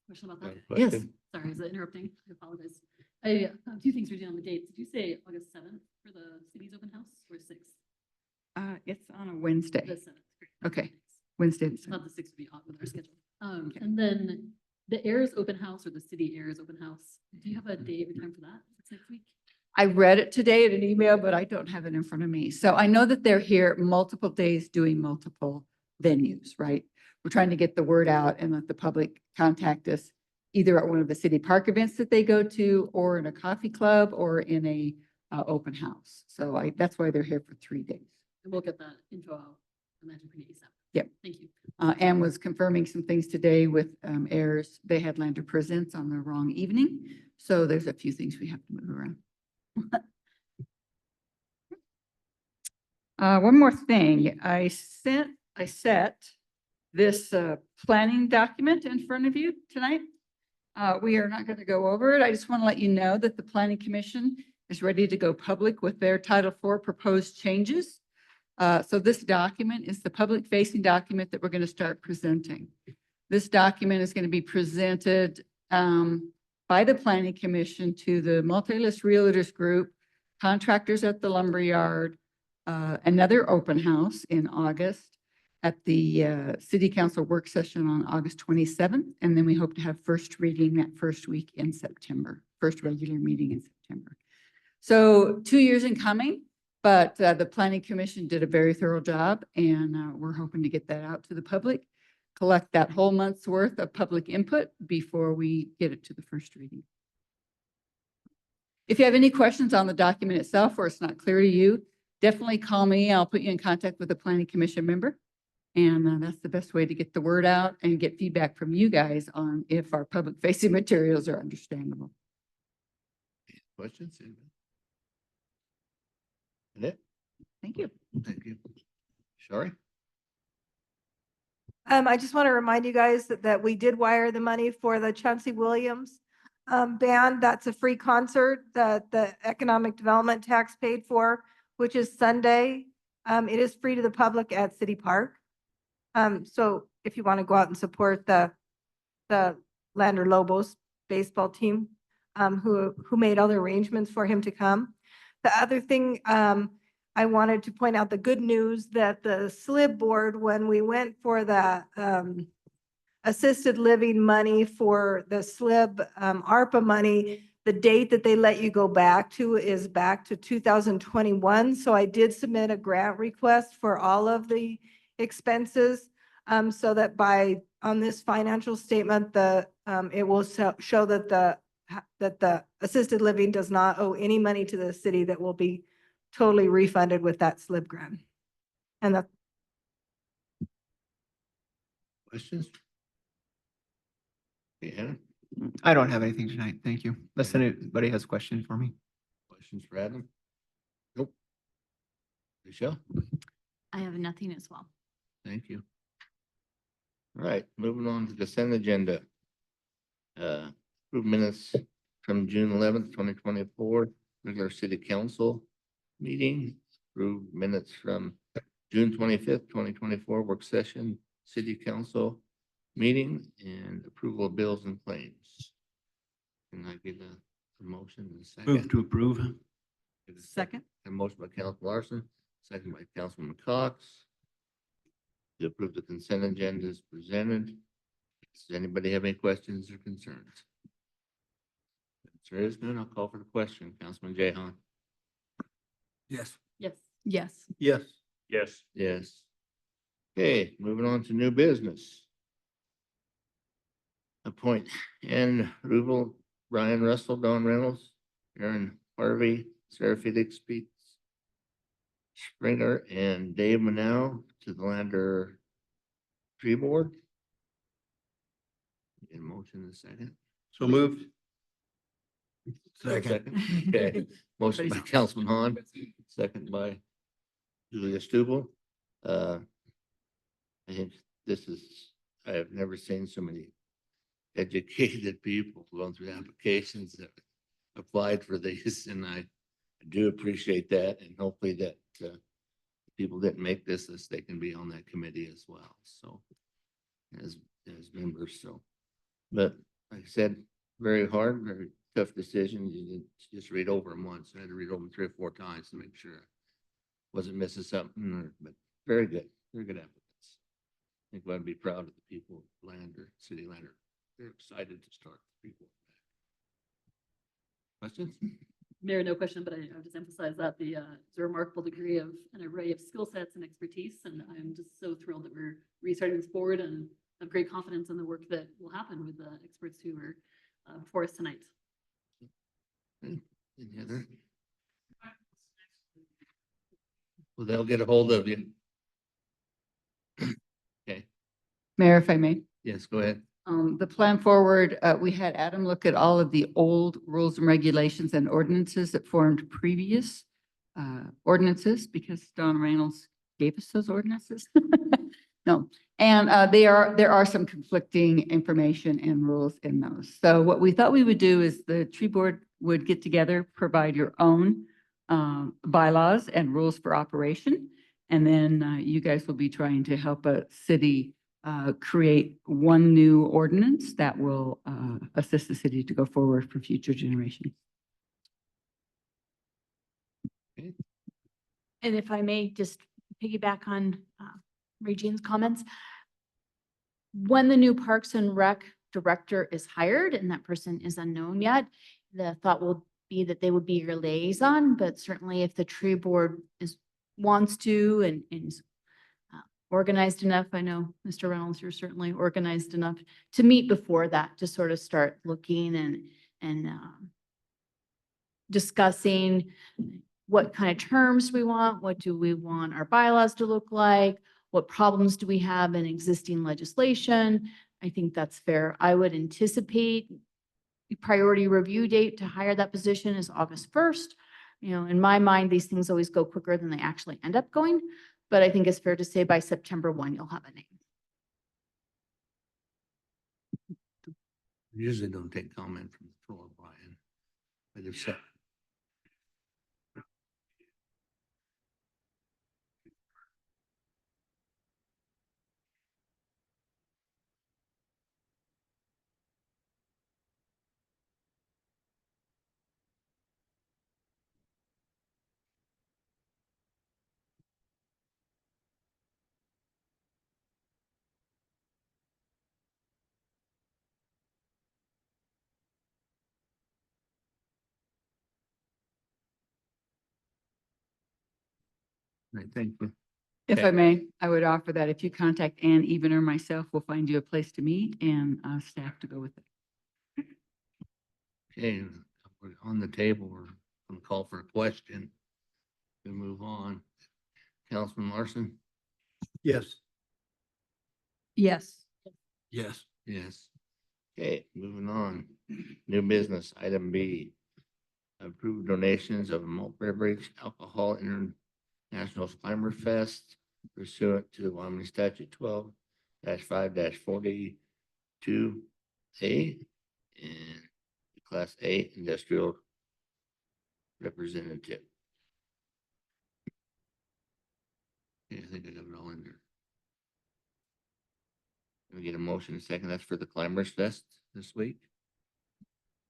Question about that? Yes. Sorry, is it interrupting? I apologize. I have two things for you on the dates. Did you say August 7th for the city's open house or 6th? It's on a Wednesday. The 7th. Okay, Wednesday. the 7th. Not the 6th would be odd with our schedule. And then the AIRS open house or the city AIRS open house, do you have a date or time for that? It's next week? I read it today in an email, but I don't have it in front of me. So I know that they're here multiple days doing multiple venues, right? We're trying to get the word out and let the public contact us either at one of the city park events that they go to, or in a coffee club, or in a open house. So that's why they're here for 3 days. And we'll get that info out, I imagine, pretty ASAP. Yep. Thank you. Anne was confirming some things today with AIRS. They had Lander Presents on the wrong evening. So there's a few things we have to move around. One more thing. I set this planning document in front of you tonight. We are not going to go over it. I just want to let you know that the Planning Commission is ready to go public with their Title IV proposed changes. So this document is the public facing document that we're going to start presenting. This document is going to be presented by the Planning Commission to the Multi-List Realtors Group, contractors at the lumberyard, another open house in August at the City Council work session on August 27th. And then we hope to have first reading that first week in September, first regular meeting in September. So 2 years in coming, but the Planning Commission did a very thorough job, and we're hoping to get that out to the public, collect that whole month's worth of public input before we get it to the first reading. If you have any questions on the document itself, or it's not clear to you, definitely call me. I'll put you in contact with a Planning Commission member. And that's the best way to get the word out and get feedback from you guys on if our public facing materials are understandable. Questions? Annette? Thank you. Thank you. Sorry. I just want to remind you guys that we did wire the money for the Chauncey Williams band. That's a free concert that the economic development tax paid for, which is Sunday. It is free to the public at City Park. So if you want to go out and support the Lander Lobos baseball team, who made all the arrangements for him to come. The other thing, I wanted to point out the good news that the SLIB board, when we went for the assisted living money for the SLIB ARPA money, the date that they let you go back to is back to 2021. So I did submit a grant request for all of the expenses, so that on this financial statement, it will show that the assisted living does not owe any money to the city, that will be totally refunded with that SLIB grant. And that. Questions? Okay, Hannah? I don't have anything tonight. Thank you. Unless anybody has a question for me. Questions for Adam? Nope. Michelle? I have nothing as well. Thank you. All right, moving on to the consent agenda. Approve minutes from June 11th, 2024, regular city council meeting. Approve minutes from June 25th, 2024, work session, city council meeting, and approval of bills and claims. Can I get a A motion and a Move second. to approve. Second. A motion by Councilman Larson, second by Councilman Cox. To approve the consent agenda as presented. Does anybody have any questions or concerns? If there is none, I'll call for the question. Councilman Jehan. Yes. Yes. Yes. Yes. Yes. Yes. Okay, moving on to new business. Appoint Ann Rubel, Brian Russell, Don Reynolds, Aaron Harvey, Sarah Felix Speaks, Springer, and Dave Manow to the Lander Tree Board. Get a motion in a second. So moved. Okay, motion by Councilman Hahn, second by Julia Stubble. I think this is, I have never seen so many educated people going through applications that applied for these, and I do appreciate that, and hopefully that people didn't make this, as they can be on that committee as well, so as members, so. But like I said, very hard, very tough decision. You didn't just read over them once. I had to read over them 3 or 4 times to make sure I wasn't missing something, but very good applicants. I think I'd be proud of the people of Lander, City Lander. They're excited to start people. Questions? Mayor, no question, but I would just emphasize that it's a remarkable degree of an array of skill sets and expertise, and I'm just so thrilled that we're restarting this board and have great confidence in the work that will happen with the experts who are before us tonight. Any other? Well, they'll get a hold of you. Okay, Mayor, if I may. yes, go ahead. The plan forward, we had Adam look at all of the old rules and regulations and ordinances that formed previous ordinances, because Don Reynolds gave us those ordinances. No, and there are some conflicting information and rules in those. So what we thought we would do is the tree board would get together, provide your own bylaws and rules for operation. And then you guys will be trying to help a city create one new ordinance that will assist the city to go forward for future generations. And if I may just piggyback on Regine's comments. When the new Parks and Rec director is hired and that person is unknown yet, the thought will be that they would be your liaison, but certainly if the tree board wants to and is organized enough, I know Mr. Reynolds, you're certainly organized enough to meet before that, to sort of start looking and discussing what kind of terms we want, what do we want our bylaws to look like, what problems do we have in existing legislation. I think that's fair. I would anticipate the priority review date to hire that position is August 1st. You know, in my mind, these things always go quicker than they actually end up going. But I think it's fair to say by September 1, you'll have a name. Usually don't take comment from the floor, Brian. But if so. I think. If Okay. I may, I would offer that if you contact Ann, Even, or myself, we'll find you a place to meet and staff to go with it. Okay, we're on the table. We're going to call for a question. We move on. Councilman Larson? Yes. Yes. Yes. Yes. Okay, moving on. New business, item B. Approved donations of malt beverage alcohol International Climber Fest pursuant to Wyoming Statute 12-5-42A and Class A Industrial Representative. Yeah, I think I got it all in there. Can we get a motion in a second? That's for the Climbers Fest this week.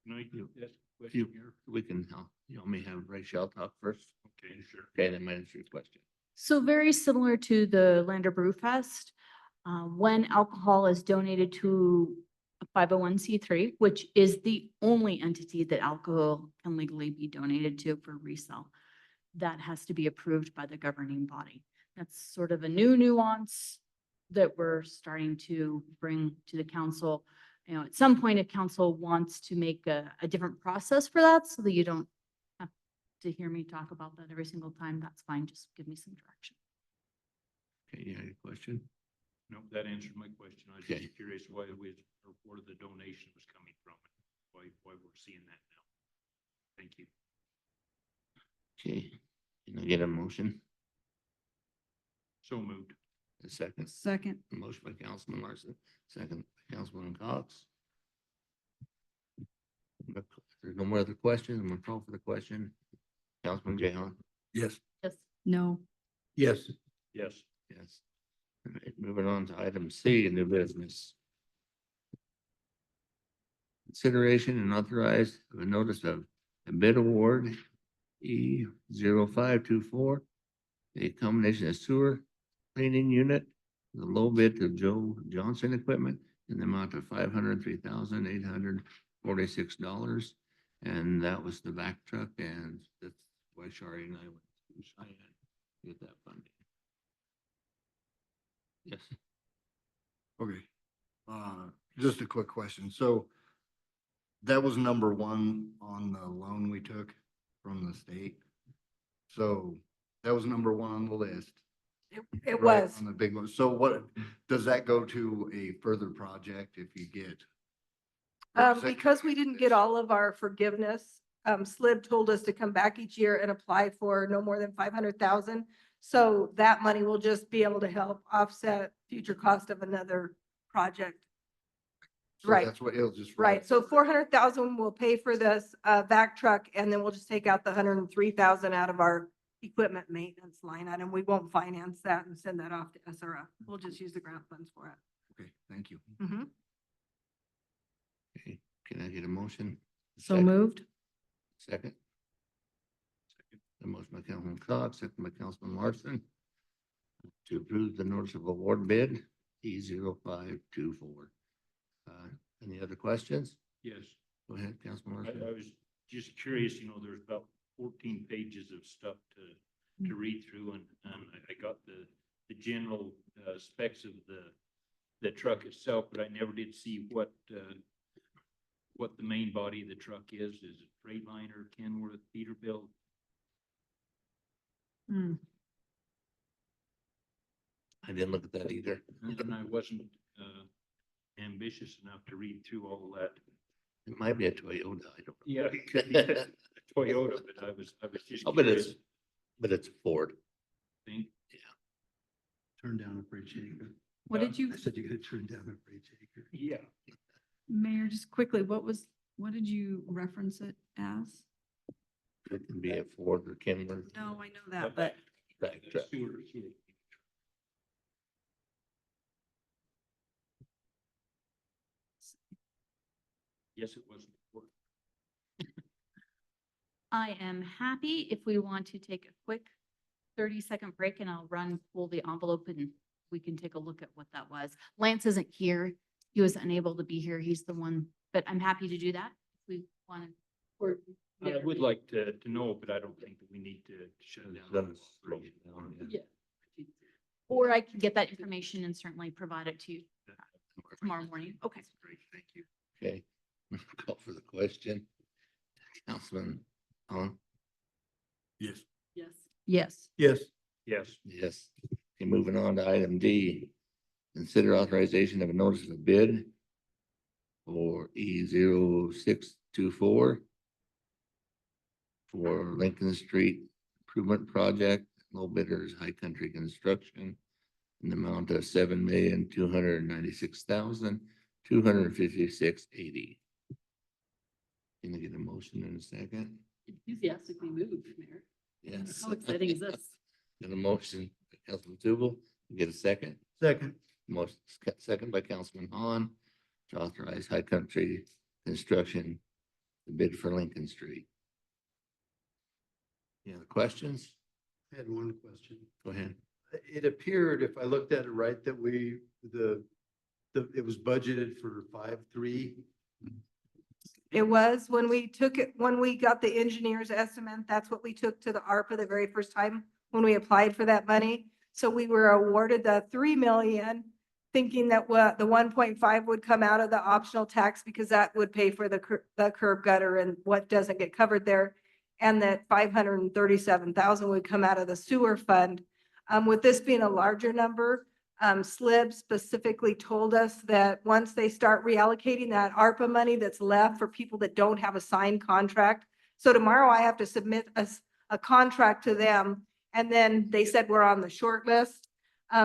Can I You- ask a question You, here? we can, you want me to have Rachel talk first? Okay, sure. Okay, then my answer your question. So very similar to the Lander Brew Fest, when alcohol is donated to a 501(c)(3), which is the only entity that alcohol can legally be donated to for resale, that has to be approved by the governing body. That's sort of a new nuance that we're starting to bring to the council. You know, at some point, if council wants to make a different process for that, so that you don't have to hear me talk about that every single time, that's fine. Just give me some direction. Okay, you have a question? No, that answered my question. I was Okay. just curious why or where the donation was coming from, and why we're seeing that now. Thank you. Okay, can I get a motion? So moved. A second? Second. A motion by Councilman Larson, second by Councilman Cox. If there's no more other questions, I'm gonna call for the question. Councilman Jehan? Yes. Yes. No. Yes. Yes. Yes. All right, moving on to item C, new business. Consideration and authorize of a notice of a bid award E 524. A combination of sewer cleaning unit, the low bid to Joe Johnson Equipment in the amount of $503,846. And that was the back truck, and that's why Shari and I went to Cheyenne to get that funding. Yes. Okay, just a quick question. So that was number one on the loan we took from the state. So that was number one on the list. It right, was. On the big one. So what, does that go to a further project if you get? or is that- Because we didn't get all of our forgiveness, SLIB told us to come back each year and apply for no more than 500,000. So that money will just be able to help offset future cost of another project. So Right. that's what it'll just. Right, so 400,000 will pay for this vac truck, and then we'll just take out the 103,000 out of our equipment maintenance line item. We won't finance that and send that off to SRF. We'll just use the grant funds for it. Okay, thank you. Mhm. Okay, can I get a motion? So Second. moved. Second. The motion by Councilman Cox, second by Councilman Larson. To approve the notice of award bid E 524. Any other questions? Yes. Go ahead, Councilman I Larson. was just curious, there's about 14 pages of stuff to read through, and I got the general specs of the truck itself, but I never did see what the main body of the truck is. Is it Freightliner, Kenworth, Peterbilt? I didn't look at that either. And I wasn't ambitious enough to read through all of that. It might be a Toyota, I don't know. Yeah, Toyota, but I was just Oh, but curious. it's Ford. Think, Turn down a freight shaker. What did you, I said you gotta turn down a freight shaker. yeah. Mayor, just quickly, what did you reference it as? It can be a Ford or Kenworth. No, I know that, but Back truck. Sewer. Yes, it was. I am happy if we want to take a quick 30-second break, and I'll pull the envelope, and we can take a look at what that was. Lance isn't here. He was unable to be here. He's the one, but I'm happy to do that if we want to. I would like to know, but I don't think that we need to shut it down. Yeah. Or I can get that information and certainly provide it to you tomorrow morning. Okay. Great, thank you. Okay, call for the question. Councilman Hahn? Yes. Yes. yes. Yes. Yes. Yes. Okay, moving on to item D. Consider authorization of a notice of bid for E 624 for Lincoln Street Improvement Project, low bidders, High Country Construction, in the amount of $7,296,256.80. Can I get a motion in a second? Enthusiastically moved, Mayor. Yes. How exciting is this? Got a motion by Councilman Tubal, get a second? Second. Motion second by Councilman Hahn to authorize High Country Construction the bid for Lincoln Street. Any other questions? I had one question. Go ahead. It appeared, if I looked at it right, that it was budgeted for 5.3. It was when we took it, when we got the engineer's estimate, that's what we took to the ARPA the very first time when we applied for that money. So we were awarded the 3 million, thinking that what the 1.5 would come out of the optional tax because that would pay for the curb gutter and what doesn't get covered there. And that 537,000 would come out of the sewer fund. With this being a larger number, SLIB specifically told us that once they start reallocating that ARPA money that's left for people that don't have a signed contract. So tomorrow I have to submit a contract to them. And then they said we're on the short list.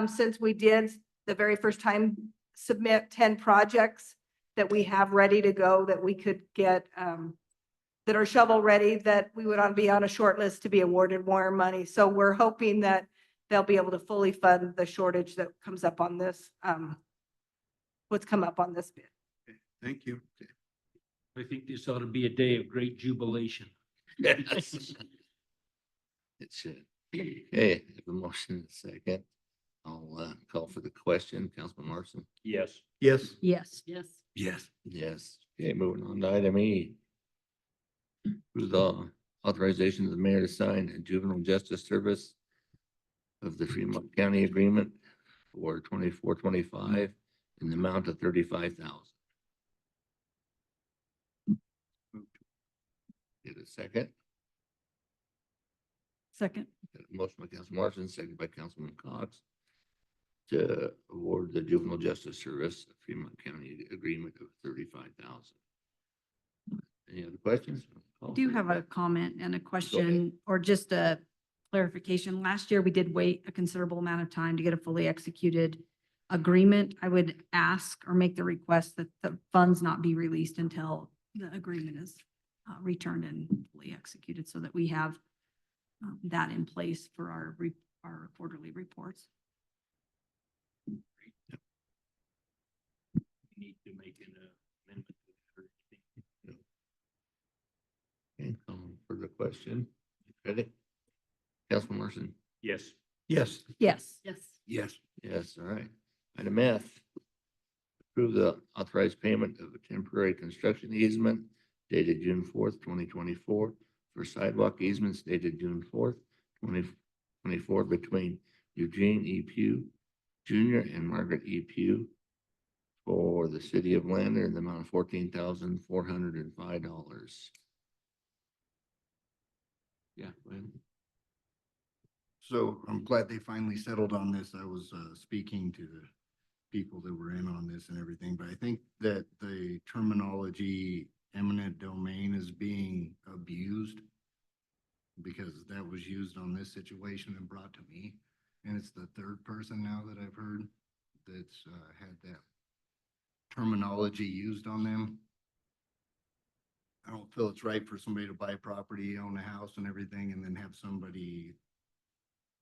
Since we did the very first time submit 10 projects that we have ready to go that we could get, that are shovel ready, that we would be on a short list to be awarded more money. So we're hoping that they'll be able to fully fund the shortage that comes up on this, what's come up on this bid. Thank you. I think this ought to be a day of great jubilation. Yes. It should. Okay, I have a motion in a second. I'll call for the question. Councilman Larson? Yes. Yes. Yes. Yes. Yes. Yes. Okay, moving on to item E. Approve the authorization of the mayor to sign a juvenile justice service of the Fremont County Agreement for 24-25 in the amount of 35,000. Get a second. Second. Got a motion by Councilman Larson, second by Councilman Cox to award the juvenile justice service of Fremont County Agreement of 35,000. Any other questions? I do have a comment and a question, or just a clarification. Last year, we did wait a considerable amount of time to get a fully executed agreement. I would ask or make the request that the funds not be released until the agreement is returned and fully executed so that we have that in place for our quarterly reports. We need to make an amendment to that or anything. Okay, for the question. Ready? Councilman Larson? Yes. Yes. Yes. Yes. Yes. Yes, all right. Item F. Approve the authorized payment of a temporary construction easement dated June 4th, 2024 for sidewalk easements dated June 4th, 2024 between Eugene E. Pugh Jr. and Margaret E. Pugh for the city of Lander in the amount of $14,405. Yeah, go ahead. So I'm glad they finally settled on this. I was speaking to the people that were in on this and everything, but I think that the terminology eminent domain is being abused because that was used on this situation and brought to me. And it's the third person now that I've heard that's had that terminology used on them. I don't feel it's right for somebody to buy property, own a house and everything, and then have somebody,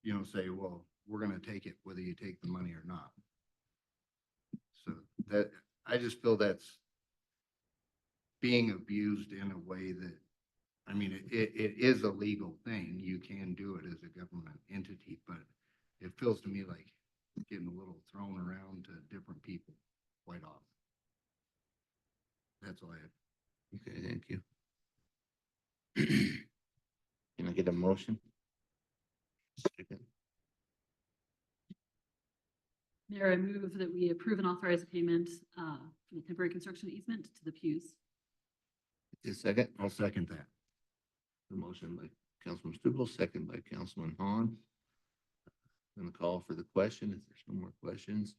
you know, say, well, we're going to take it whether you take the money or not. So that, I just feel that's being abused in a way that, I mean, it is a legal thing. You can do it as a government entity, but it feels to me like getting a little thrown around to different people quite often. That's all I have. Okay, thank you. Can I get a motion? Second. Mayor, I move that we approve and authorize a payment for the temporary construction easement to the Pews. A second. I'll second that. The motion by Councilman Stubble, second by Councilman Hahn. I'm going to call for the question. If there's no more questions,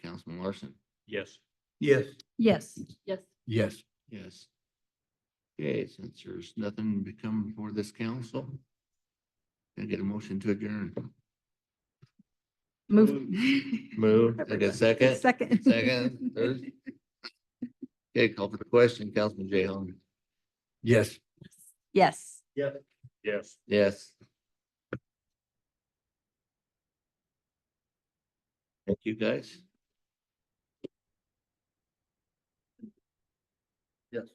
Councilman Larson? Yes. Yes. Yes. Yes. Yes. Yes. Okay, since there's nothing to come before this council, can I get a motion to adjourn? Move. Move. I get a second? Second. Second, third? Okay, call for the question. Councilman Jay Hahn? Yes. Yes. Yes. Yes. Yes. Thank you, guys. Yes.